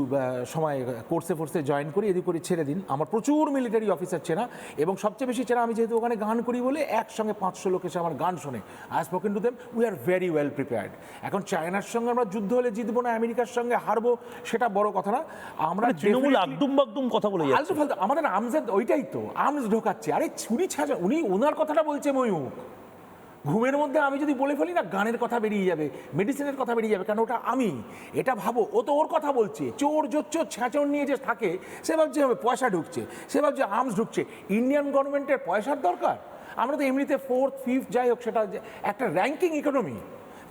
সময় কোর্সে জয়েন করি, এদিক করে ছেড়ে দিন। আমার প্রচুর মিলিটারি অফিসার চেনা, এবং সবচেয়ে বেশি চেনা আমি যেহেতু ওখানে গান করি বলে একসঙ্গে 500 লোক এসে আমার গান শোনে। I spoken to them. We are very well prepared. এখন চায়নার সঙ্গে আমরা যুদ্ধ হলে জিতবো না, আমেরিকার সঙ্গে হারবো, সেটা বড় কথা না। আমরা তৃণমূল আকদুম বাকদুম কথা বলে যাচ্ছে। আলতু ফালতু আমাদের আর্মসের ওইটাই তো, আর্মস ঢোকাচ্ছে। আরে ছুরি ছাড়া উনি ওনার কথাটা বলছে ময়ূক। ঘুমের মধ্যে আমি যদি বলে ফেলি না, গানের কথা বেরিয়ে যাবে, মেডিসিনের কথা বেরিয়ে যাবে, কারণ ওটা আমি। এটা ভাবো, ও তো ওর কথা বলছে। চোর জোচ্চোর ছ্যাঁচড় নিয়ে যে থাকে, সে ভাবছে পয়সা ঢুকছে, সে ভাবছে আর্মস ঢুকছে। ইন্ডিয়ান গভর্নমেন্টের পয়সার দরকার? আমরা তো এমনিতে 4th 5th যাই হোক, সেটা একটা র্যাঙ্কিং ইকোনমি।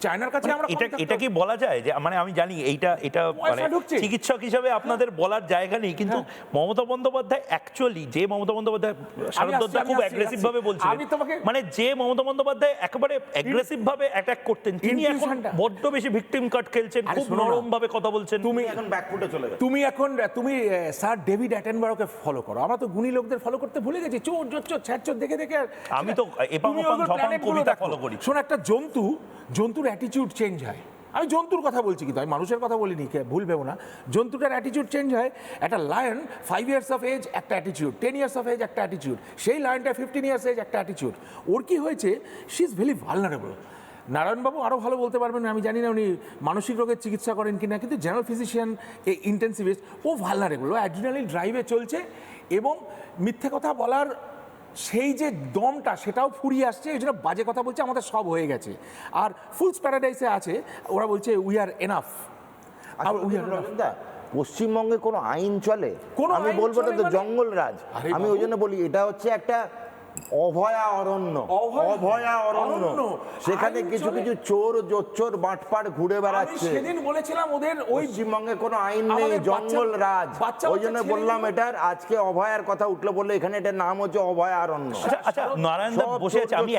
চায়নার কাছে আমরা এটা কি বলা যায় যে, মানে আমি জানি এটা মানে চিকিৎসক হিসাবে আপনাদের বলার জায়গা নেই, কিন্তু মমতা বন্দ্যোপাধ্যায় অ্যাকচুয়ালি, যে মমতা বন্দ্যোপাধ্যায় শারদা খুব অ্যাগ্রেসিভ ভাবে বলছিলেন, মানে যে মমতা বন্দ্যোপাধ্যায় একেবারে অ্যাগ্রেসিভ ভাবে অ্যাটাক করতেন, তিনি এখন বড্ড বেশি ভিকটিম কার্ড খেলছেন, খুব নরম ভাবে কথা বলছেন। তুমি এখন ব্যাকফুটে চলে গেছো। তুমি স্যার ডেভিড অ্যাটেনবারোকে ফলো করো। আমরা তো গুণী লোকদের ফলো করতে ভুলে গেছি। চোর জোচ্চোর ছ্যাঁচড় দেখে দেখে আমি তো এপাং ওপাং ঝপাং কবিতা ফলো করি। শোন, একটা জন্তুর অ্যাটিটিউড চেঞ্জ হয়। আমি জন্তুর কথা বলছি, কিন্তু আমি মানুষের কথা বলিনি, ভুল ভেবো না। জন্তুটার অ্যাটিটিউড চেঞ্জ হয়। একটা লায়ন 5 ইয়ার্স অফ এজ একটা অ্যাটিটিউড, 10 ইয়ার্স অফ এজ একটা অ্যাটিটিউড, সেই লায়নটা 15 ইয়ার্স এজ একটা অ্যাটিটিউড। ওর কি হয়েছে, শি ইজ ভেরি ভালনারেবল। নারায়ণবাবু আরও ভালো বলতে পারবেন, আমি জানি না উনি মানসিক রোগের চিকিৎসা করেন কিনা, কিন্তু জেনারেল ফিজিশিয়ান ইন্টেন্সিভিস্ট, ও ভালনারেবল। ও অ্যাড্রিনালিন ড্রাইভে চলছে এবং মিথ্যে কথা বলার সেই যে দমটা, সেটাও ফুরিয়ে আসছে। এই জন্য বাজে কথা বলছে, আমাদের সব হয়ে গেছে। আর ফুলস প্যারাডাইসে আছে, ওরা বলছে উই আর এনাফ। পশ্চিমবঙ্গে কোনো আইন চলে? আমি বলবো এটা তো জঙ্গল রাজ। আমি ওই জন্য বলি এটা হচ্ছে একটা অভয়া অরণ্য। সেখানে কিছু কিছু চোর জোচ্চোর বাটপাট ঘুরে বেড়াচ্ছে। সেদিন বলেছিলাম ওদের ওই পশ্চিমবঙ্গে কোনো আইন নেই, জঙ্গল রাজ। ওই জন্য বললাম এটার আজকে অভয়ার কথা উঠলো বললে এখানে এটার নাম হচ্ছে অভয়া অরণ্য। আচ্ছা, নারায়ণবাবু বসে আছে, আমি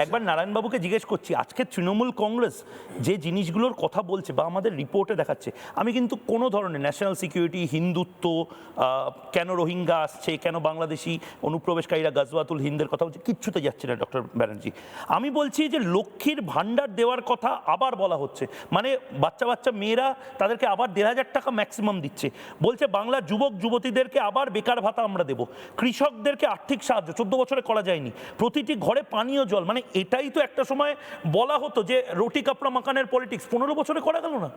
একবার নারায়ণবাবুকে জিজ্ঞেস করছি, আজকে তৃণমূল কংগ্রেস যে জিনিসগুলোর কথা বলছে বা আমাদের রিপোর্টে দেখাচ্ছে, আমি কিন্তু কোনো ধরনের ন্যাশনাল সিকিউরিটি, হিন্দুত্ব, কেন রোহিঙ্গা আসছে, কেন বাংলাদেশি অনুপ্রবেশকারীরা গাজওয়াতুল হিন্দের কথা বলছি, কিচ্ছুতে যাচ্ছি না ডক্টর ব্যানার্জি। আমি বলছি যে লক্ষ্মীর ভাণ্ডার দেওয়ার কথা আবার বলা হচ্ছে, মানে বাচ্চা বাচ্চা মেয়েরা তাদেরকে আবার 1,500 টাকা ম্যাক্সিমাম দিচ্ছে, বলছে বাংলার যুবক যুবতীদেরকে আবার বেকার ভাতা আমরা দেবো, কৃষকদেরকে আর্থিক সাহায্য 14 বছরে করা যায়নি, প্রতিটি ঘরে পানীয় জল, মানে এটাই তো একটা সময় বলা হতো যে রুটি কাপড়া মাকানের পলিটিক্স, 15 বছরে করা গেল না।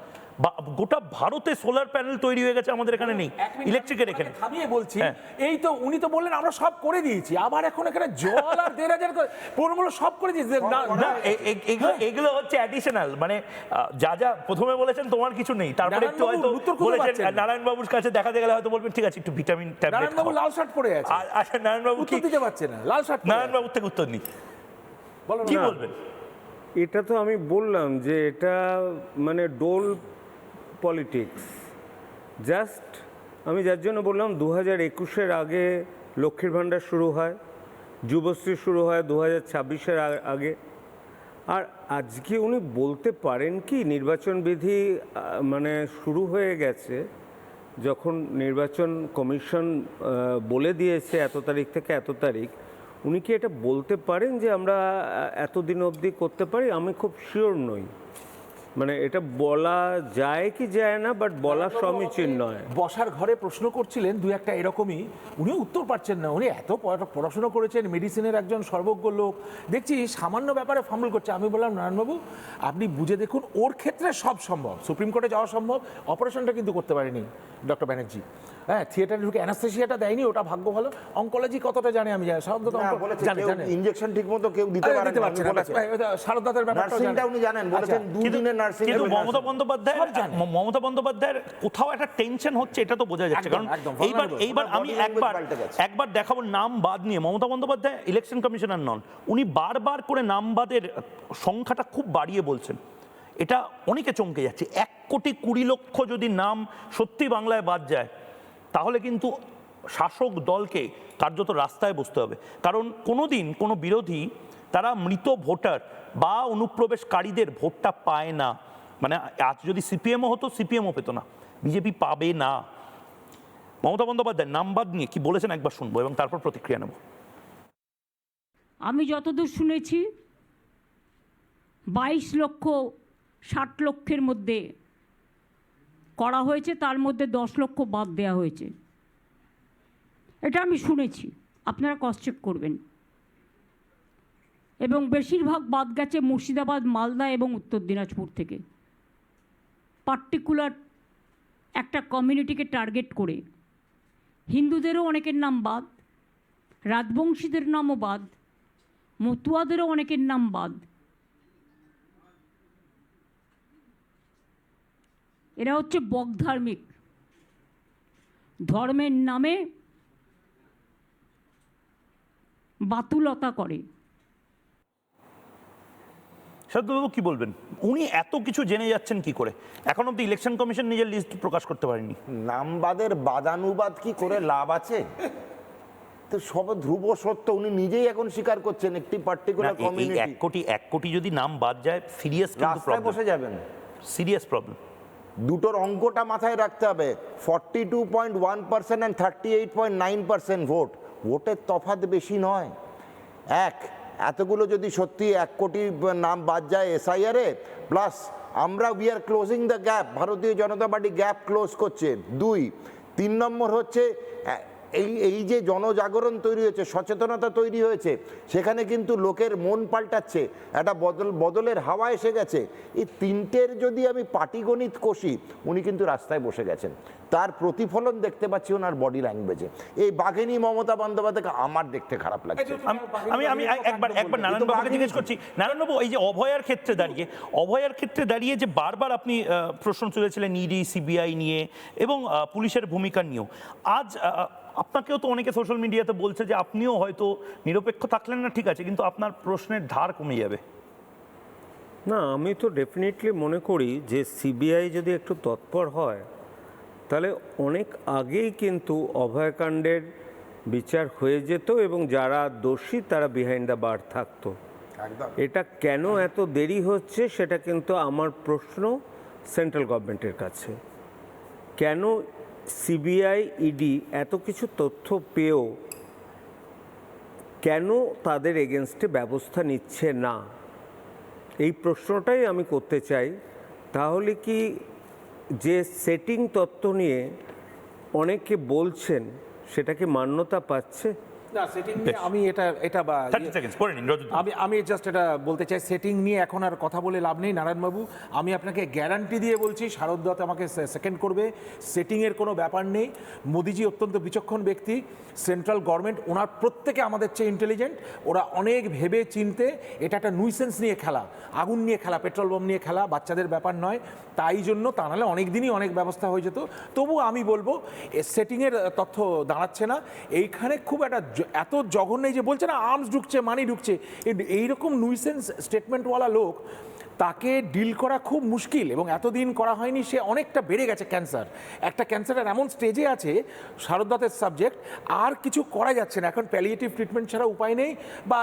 গোটা ভারতে সোলার প্যানেল তৈরি হয়ে গেছে, আমাদের এখানে নেই, ইলেকট্রিকের এখানে। থামিয়ে বলছি, হ্যাঁ। এই তো উনি তো বললেন আমরা সব করে দিয়েছি, আবার এখন এখানে জল আর 1,500 করে পনেরো সব করে দিয়েছি। না, এগুলো হচ্ছে অ্যাডিশনাল, মানে যা যা প্রথমে বলেছেন তোমার কিছু নেই, তারপরে একটু হয়তো বলেছেন নারায়ণবাবুর কাছে দেখাতে গেলে হয়তো বলবেন ঠিক আছে একটু ভিটামিন ট্যাবলেট। নারায়ণবাবু লাল শার্ট পরে আছে, আচ্ছা নারায়ণবাবু উত্তর দিতে পারছে না, লাল শার্ট নারায়ণবাবুর থেকে উত্তর নেই, কি বলবেন? এটা তো আমি বললাম যে এটা মানে ডোল পলিটিক্স, জাস্ট আমি যার জন্য বললাম 2021-এর আগে লক্ষ্মীর ভাণ্ডার শুরু হয়, যুবশ্রী শুরু হয় 2026-এর আগে। আর আজকে উনি বলতে পারেন কি নির্বাচন বিধি মানে শুরু হয়ে গেছে, যখন নির্বাচন কমিশন বলে দিয়েছে এত তারিখ থেকে এত তারিখ, উনি কি এটা বলতে পারেন যে আমরা এতদিন অবধি করতে পারি? আমি খুব শিওর নই, মানে এটা বলা যায় কি যায় না, বাট বলা সমীচীন নয়। বসার ঘরে প্রশ্ন করছিলেন দুই একটা এরকমই, উনি উত্তর পাচ্ছেন না। উনি এত পড়াশোনা করেছেন, মেডিসিনের একজন সর্বজ্ঞ লোক, দেখছি সামান্য ব্যাপারে ফাম্বল করছে। আমি বললাম নারায়ণবাবু আপনি বুঝে দেখুন, ওর ক্ষেত্রে সব সম্ভব, সুপ্রিম কোর্টে যাওয়া সম্ভব, অপারেশনটা কিন্তু করতে পারেনি ডক্টর ব্যানার্জি। হ্যাঁ, থিয়েটারে ঢুকে অ্যানাস্থেসিয়াটা দেয়নি, ওটা ভাগ্য ভালো। অঙ্কোলজি কতটা জানে আমি জানি, ইনজেকশন ঠিকমতো কেউ দিতে পারে না, শারদাতের ব্যাপারটা নার্সিংটা উনি জানেন, বলেছেন দুদিনের নার্সিং। কিন্তু মমতা বন্দ্যোপাধ্যায়ের কোথাও একটা টেনশন হচ্ছে, এটা তো বোঝা যাচ্ছে। কারণ এইবার আমি একবার দেখাবো নাম বাদ নিয়ে, মমতা বন্দ্যোপাধ্যায় ইলেকশন কমিশনার নন, উনি বারবার করে নাম বাদের সংখ্যাটা খুব বাড়িয়ে বলছেন, এটা অনেকে চমকে যাচ্ছে। 1,20,00,000 যদি নাম সত্যি বাংলায় বাদ যায়, তাহলে কিন্তু শাসক দলকে কার্যত রাস্তায় বসতে হবে। কারণ কোনোদিন কোনো বিরোধী তারা মৃত ভোটার বা অনুপ্রবেশকারীদের ভোটটা পায় না। মানে আজ যদি সিপিএমও হতো, সিপিএমও পেত না, বিজেপি পাবে না। মমতা বন্দ্যোপাধ্যায় নামবাদ নিয়ে কি বলেছেন একবার শুনবো এবং তারপর প্রতিক্রিয়া নেব। আমি যতদূর শুনেছি 22,60,00,000 মধ্যে করা হয়েছে, তার মধ্যে 10 লক্ষ বাদ দেওয়া হয়েছে, এটা আমি শুনেছি, আপনারা ক্রস চেক করবেন। এবং বেশিরভাগ বাদ গেছে মুর্শিদাবাদ, মালদা এবং উত্তর দিনাজপুর থেকে, পার্টিকুলার একটা কমিউনিটিকে টার্গেট করে। হিন্দুদেরও অনেকের নাম বাদ, রাজবংশীদের নামও বাদ, মতুয়াদেরও অনেকের নাম বাদ। এরা হচ্ছে বকধার্মিক, ধর্মের নামে বাতুলতা করে। শারদবাবু কি বলবেন, উনি এত কিছু জেনে যাচ্ছেন কি করে? এখন অব্দি ইলেকশন কমিশন নিজের লিস্ট প্রকাশ করতে পারেনি। নামবাদের বাদানুবাদ কি করে লাভ আছে? তো সব ধ্রুব সত্য, উনি নিজেই এখন স্বীকার করছেন একটি পার্টিকুলার কমিউনিটি। 1 কোটি যদি নাম বাদ যায়, সিরিয়াস রাস্তায় বসে যাবেন, সিরিয়াস প্রবলেম। দুটোর অঙ্কটা মাথায় রাখতে হবে, 42.1% and 38.9% ভোট, ভোটের তফাৎ বেশি নয়। এতগুলো যদি সত্যি 1 কোটি নাম বাদ যায় এসআইআরে, প্লাস আমরা we are closing the gap, ভারতীয় জনতা পার্টি গ্যাপ ক্লোজ করছে। 3 নম্বর হচ্ছে এই যে জনজাগরণ তৈরি হয়েছে, সচেতনতা তৈরি হয়েছে, সেখানে কিন্তু লোকের মন পাল্টাচ্ছে, একটা বদলের হাওয়া এসে গেছে। এই তিনটের যদি আমি পাটিগণিত কষি, উনি কিন্তু রাস্তায় বসে গেছেন, তার প্রতিফলন দেখতে পাচ্ছি ওনার বডি ল্যাঙ্গুয়েজে। এই বাঘিনী মমতা বন্দ্যোপাধ্যায়কে আমার দেখতে খারাপ লাগছে। আমি একবার নারায়ণবাবুকে জিজ্ঞেস করছি, নারায়ণবাবু এই যে অভয়ার ক্ষেত্রে দাঁড়িয়ে যে বারবার আপনি প্রশ্ন তুলেছিলেন ইডি সিবিআই নিয়ে এবং পুলিশের ভূমিকা নিয়েও, আজ আপনাকেও তো অনেকে সোশ্যাল মিডিয়াতে বলছে যে আপনিও হয়তো নিরপেক্ষ থাকলেন না, ঠিক আছে, কিন্তু আপনার প্রশ্নের ধার কমে যাবে। না, আমি তো ডেফিনেটলি মনে করি যে সিবিআই যদি একটু তৎপর হয়, তাহলে অনেক আগেই কিন্তু অভয়কাণ্ডের বিচার হয়ে যেত এবং যারা দোষী তারা বিহাইন্ড দ্য বার থাকতো। এটা কেন এত দেরি হচ্ছে সেটা কিন্তু আমার প্রশ্ন সেন্ট্রাল গভর্নমেন্টের কাছে। কেন সিবিআই ইডি এত কিছু তথ্য পেয়েও কেন তাদের এগেনস্টে ব্যবস্থা নিচ্ছে না, এই প্রশ্নটাই আমি করতে চাই। তাহলে কি যে সেটিং তত্ত্ব নিয়ে অনেকে বলছেন সেটা কি মান্যতা পাচ্ছে? না, সেটিং নিয়ে আমি এটা বা 30 seconds পরে নিন রজত। আমি জাস্ট এটা বলতে চাই, সেটিং নিয়ে এখন আর কথা বলে লাভ নেই নারায়ণবাবু। আমি আপনাকে গ্যারান্টি দিয়ে বলছি, শারদদাতে আমাকে সেকেন্ড করবে, সেটিংয়ের কোনো ব্যাপার নেই। মোদিজি অত্যন্ত বিচক্ষণ ব্যক্তি, সেন্ট্রাল গভর্নমেন্ট ওনার প্রত্যেকে আমাদের চেয়ে ইন্টেলিজেন্ট, ওরা অনেক ভেবে চিনতে, এটা একটা নুইসেন্স নিয়ে খেলা, আগুন নিয়ে খেলা, পেট্রোল বোম নিয়ে খেলা, বাচ্চাদের ব্যাপার নয়। তাই জন্য, তা নাহলে অনেক দিনই অনেক ব্যবস্থা হয়ে যেত। তবু আমি বলবো সেটিংয়ের তথ্য দাঁড়াচ্ছে না এইখানে। খুব একটা এত জঘন্য, এই যে বলছে না আর্মস ঢুকছে, মানি ঢুকছে, এইরকম নুইসেন্স স্টেটমেন্টওয়ালা লোক, তাকে ডিল করা খুব মুশকিল, এবং এতদিন করা হয়নি। সে অনেকটা বেড়ে গেছে ক্যান্সার, একটা ক্যান্সারের এমন স্টেজে আছে শারদদাতের সাবজেক্ট, আর কিছু করা যাচ্ছে না এখন, প্যালিয়েটিভ ট্রিটমেন্ট ছাড়া উপায় নেই, বা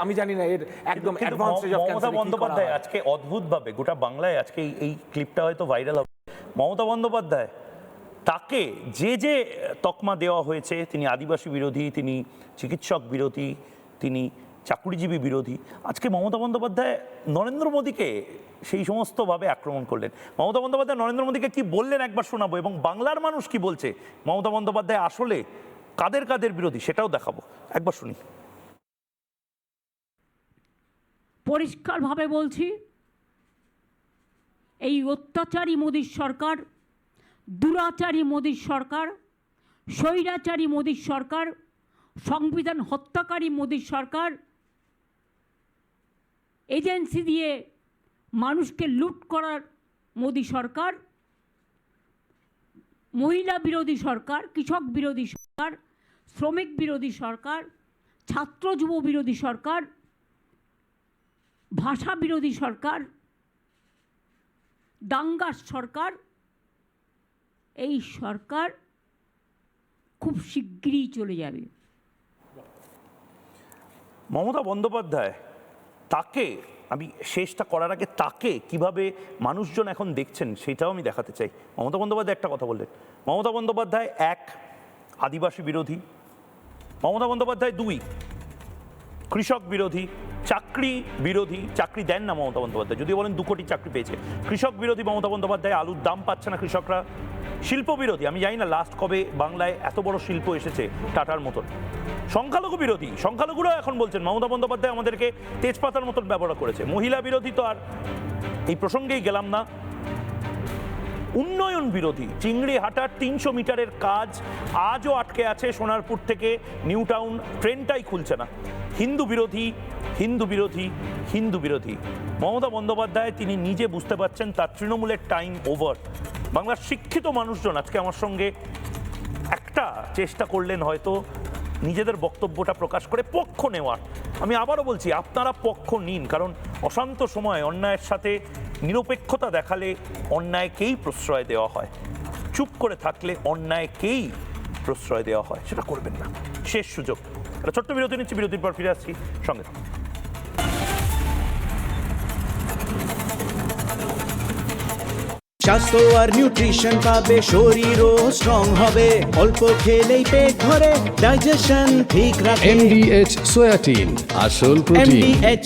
আমি জানি না এর একদম advance stage of Mamata cancer. Bandyopadhyay আজকে অদ্ভুতভাবে গোটা বাংলায় আজকে এই ক্লিপটা হয়তো ভাইরাল হবে। মমতা বন্দ্যোপাধ্যায় তাকে যে তকমা দেওয়া হয়েছে, তিনি আদিবাসী বিরোধী, তিনি চিকিৎসক বিরোধী, তিনি চাকুরিজীবী বিরোধী, আজকে মমতা বন্দ্যোপাধ্যায় নরেন্দ্র মোদীকে সেই সমস্তভাবে আক্রমণ করলেন। মমতা বন্দ্যোপাধ্যায় নরেন্দ্র মোদীকে কি বললেন একবার শোনাবো, এবং বাংলার মানুষ কি বলছে মমতা বন্দ্যোপাধ্যায় আসলে কাদের কাদের বিরোধী সেটাও দেখাবো, একবার শুনি। পরিষ্কারভাবে বলছি, এই অত্যাচারী মোদীর সরকার, দুরাচারী মোদীর সরকার, স্বৈরাচারী মোদীর সরকার, সংবিধান হত্যাকারী মোদীর সরকার, এজেন্সি দিয়ে মানুষকে লুট করার মোদী সরকার, মহিলা বিরোধী সরকার, কৃষক বিরোধী সরকার, শ্রমিক বিরোধী সরকার, ছাত্র যুব বিরোধী সরকার, ভাষা বিরোধী সরকার, দাঙ্গার সরকার, এই সরকার খুব শিগগিরই চলে যাবে। মমতা বন্দ্যোপাধ্যায়, তাকে আমি শেষটা করার আগে তাকে কিভাবে মানুষজন এখন দেখছেন সেটাও আমি দেখাতে চাই। মমতা বন্দ্যোপাধ্যায় একটা কথা বললেন, মমতা বন্দ্যোপাধ্যায় 1 আদিবাসী বিরোধী, মমতা বন্দ্যোপাধ্যায় 2 কৃষক বিরোধী, চাকরি বিরোধী, চাকরি দেন না মমতা বন্দ্যোপাধ্যায়, যদিও বলেন 2 কোটি চাকরি পেয়েছে। কৃষক বিরোধী মমতা বন্দ্যোপাধ্যায়, আলুর দাম পাচ্ছে না কৃষকরা। শিল্প বিরোধী, আমি জানি না লাস্ট কবে বাংলায় এত বড় শিল্প এসেছে টাটার মতন। সংখ্যালঘু বিরোধী, সংখ্যালঘুরাও এখন বলছেন মমতা বন্দ্যোপাধ্যায় আমাদেরকে তেজপাতার মতন ব্যবহার করেছে। মহিলা বিরোধী তো আর এই প্রসঙ্গেই গেলাম না। উন্নয়ন বিরোধী, চিংড়িহাটার 300 মিটারের কাজ আজও আটকে আছে, সোনারপুর থেকে নিউ টাউন ট্রেনটাই খুলছে না। হিন্দু বিরোধী, হিন্দু বিরোধী, হিন্দু বিরোধী। মমতা বন্দ্যোপাধ্যায় তিনি নিজে বুঝতে পারছেন তার তৃণমূলের টাইম ওভার। বাংলার শিক্ষিত মানুষজন আজকে আমার সঙ্গে একটা চেষ্টা করলেন হয়তো নিজেদের বক্তব্যটা প্রকাশ করে পক্ষ নেওয়ার। আমি আবারও বলছি, আপনারা পক্ষ নিন, কারণ অশান্ত সময় অন্যায়ের সাথে নিরপেক্ষতা দেখালে অন্যায়কেই প্রশ্রয় দেওয়া হয়, চুপ করে থাকলে অন্যায়কেই প্রশ্রয় দেওয়া হয়, সেটা করবেন না। শেষ সুযোগ, একটা ছোট্ট বিরতি নিচ্ছি, বিরতির পর ফিরে আসছি, সঙ্গে থাকুন। স্বাস্থ্য আর নিউট্রিশন পাবে, শরীরও স্ট্রং হবে, অল্প খেলেই পেট ভরে, ডাইজেশন ঠিক রাখে। MDH সোয়াটিন, আসল প্রোটিন। MDH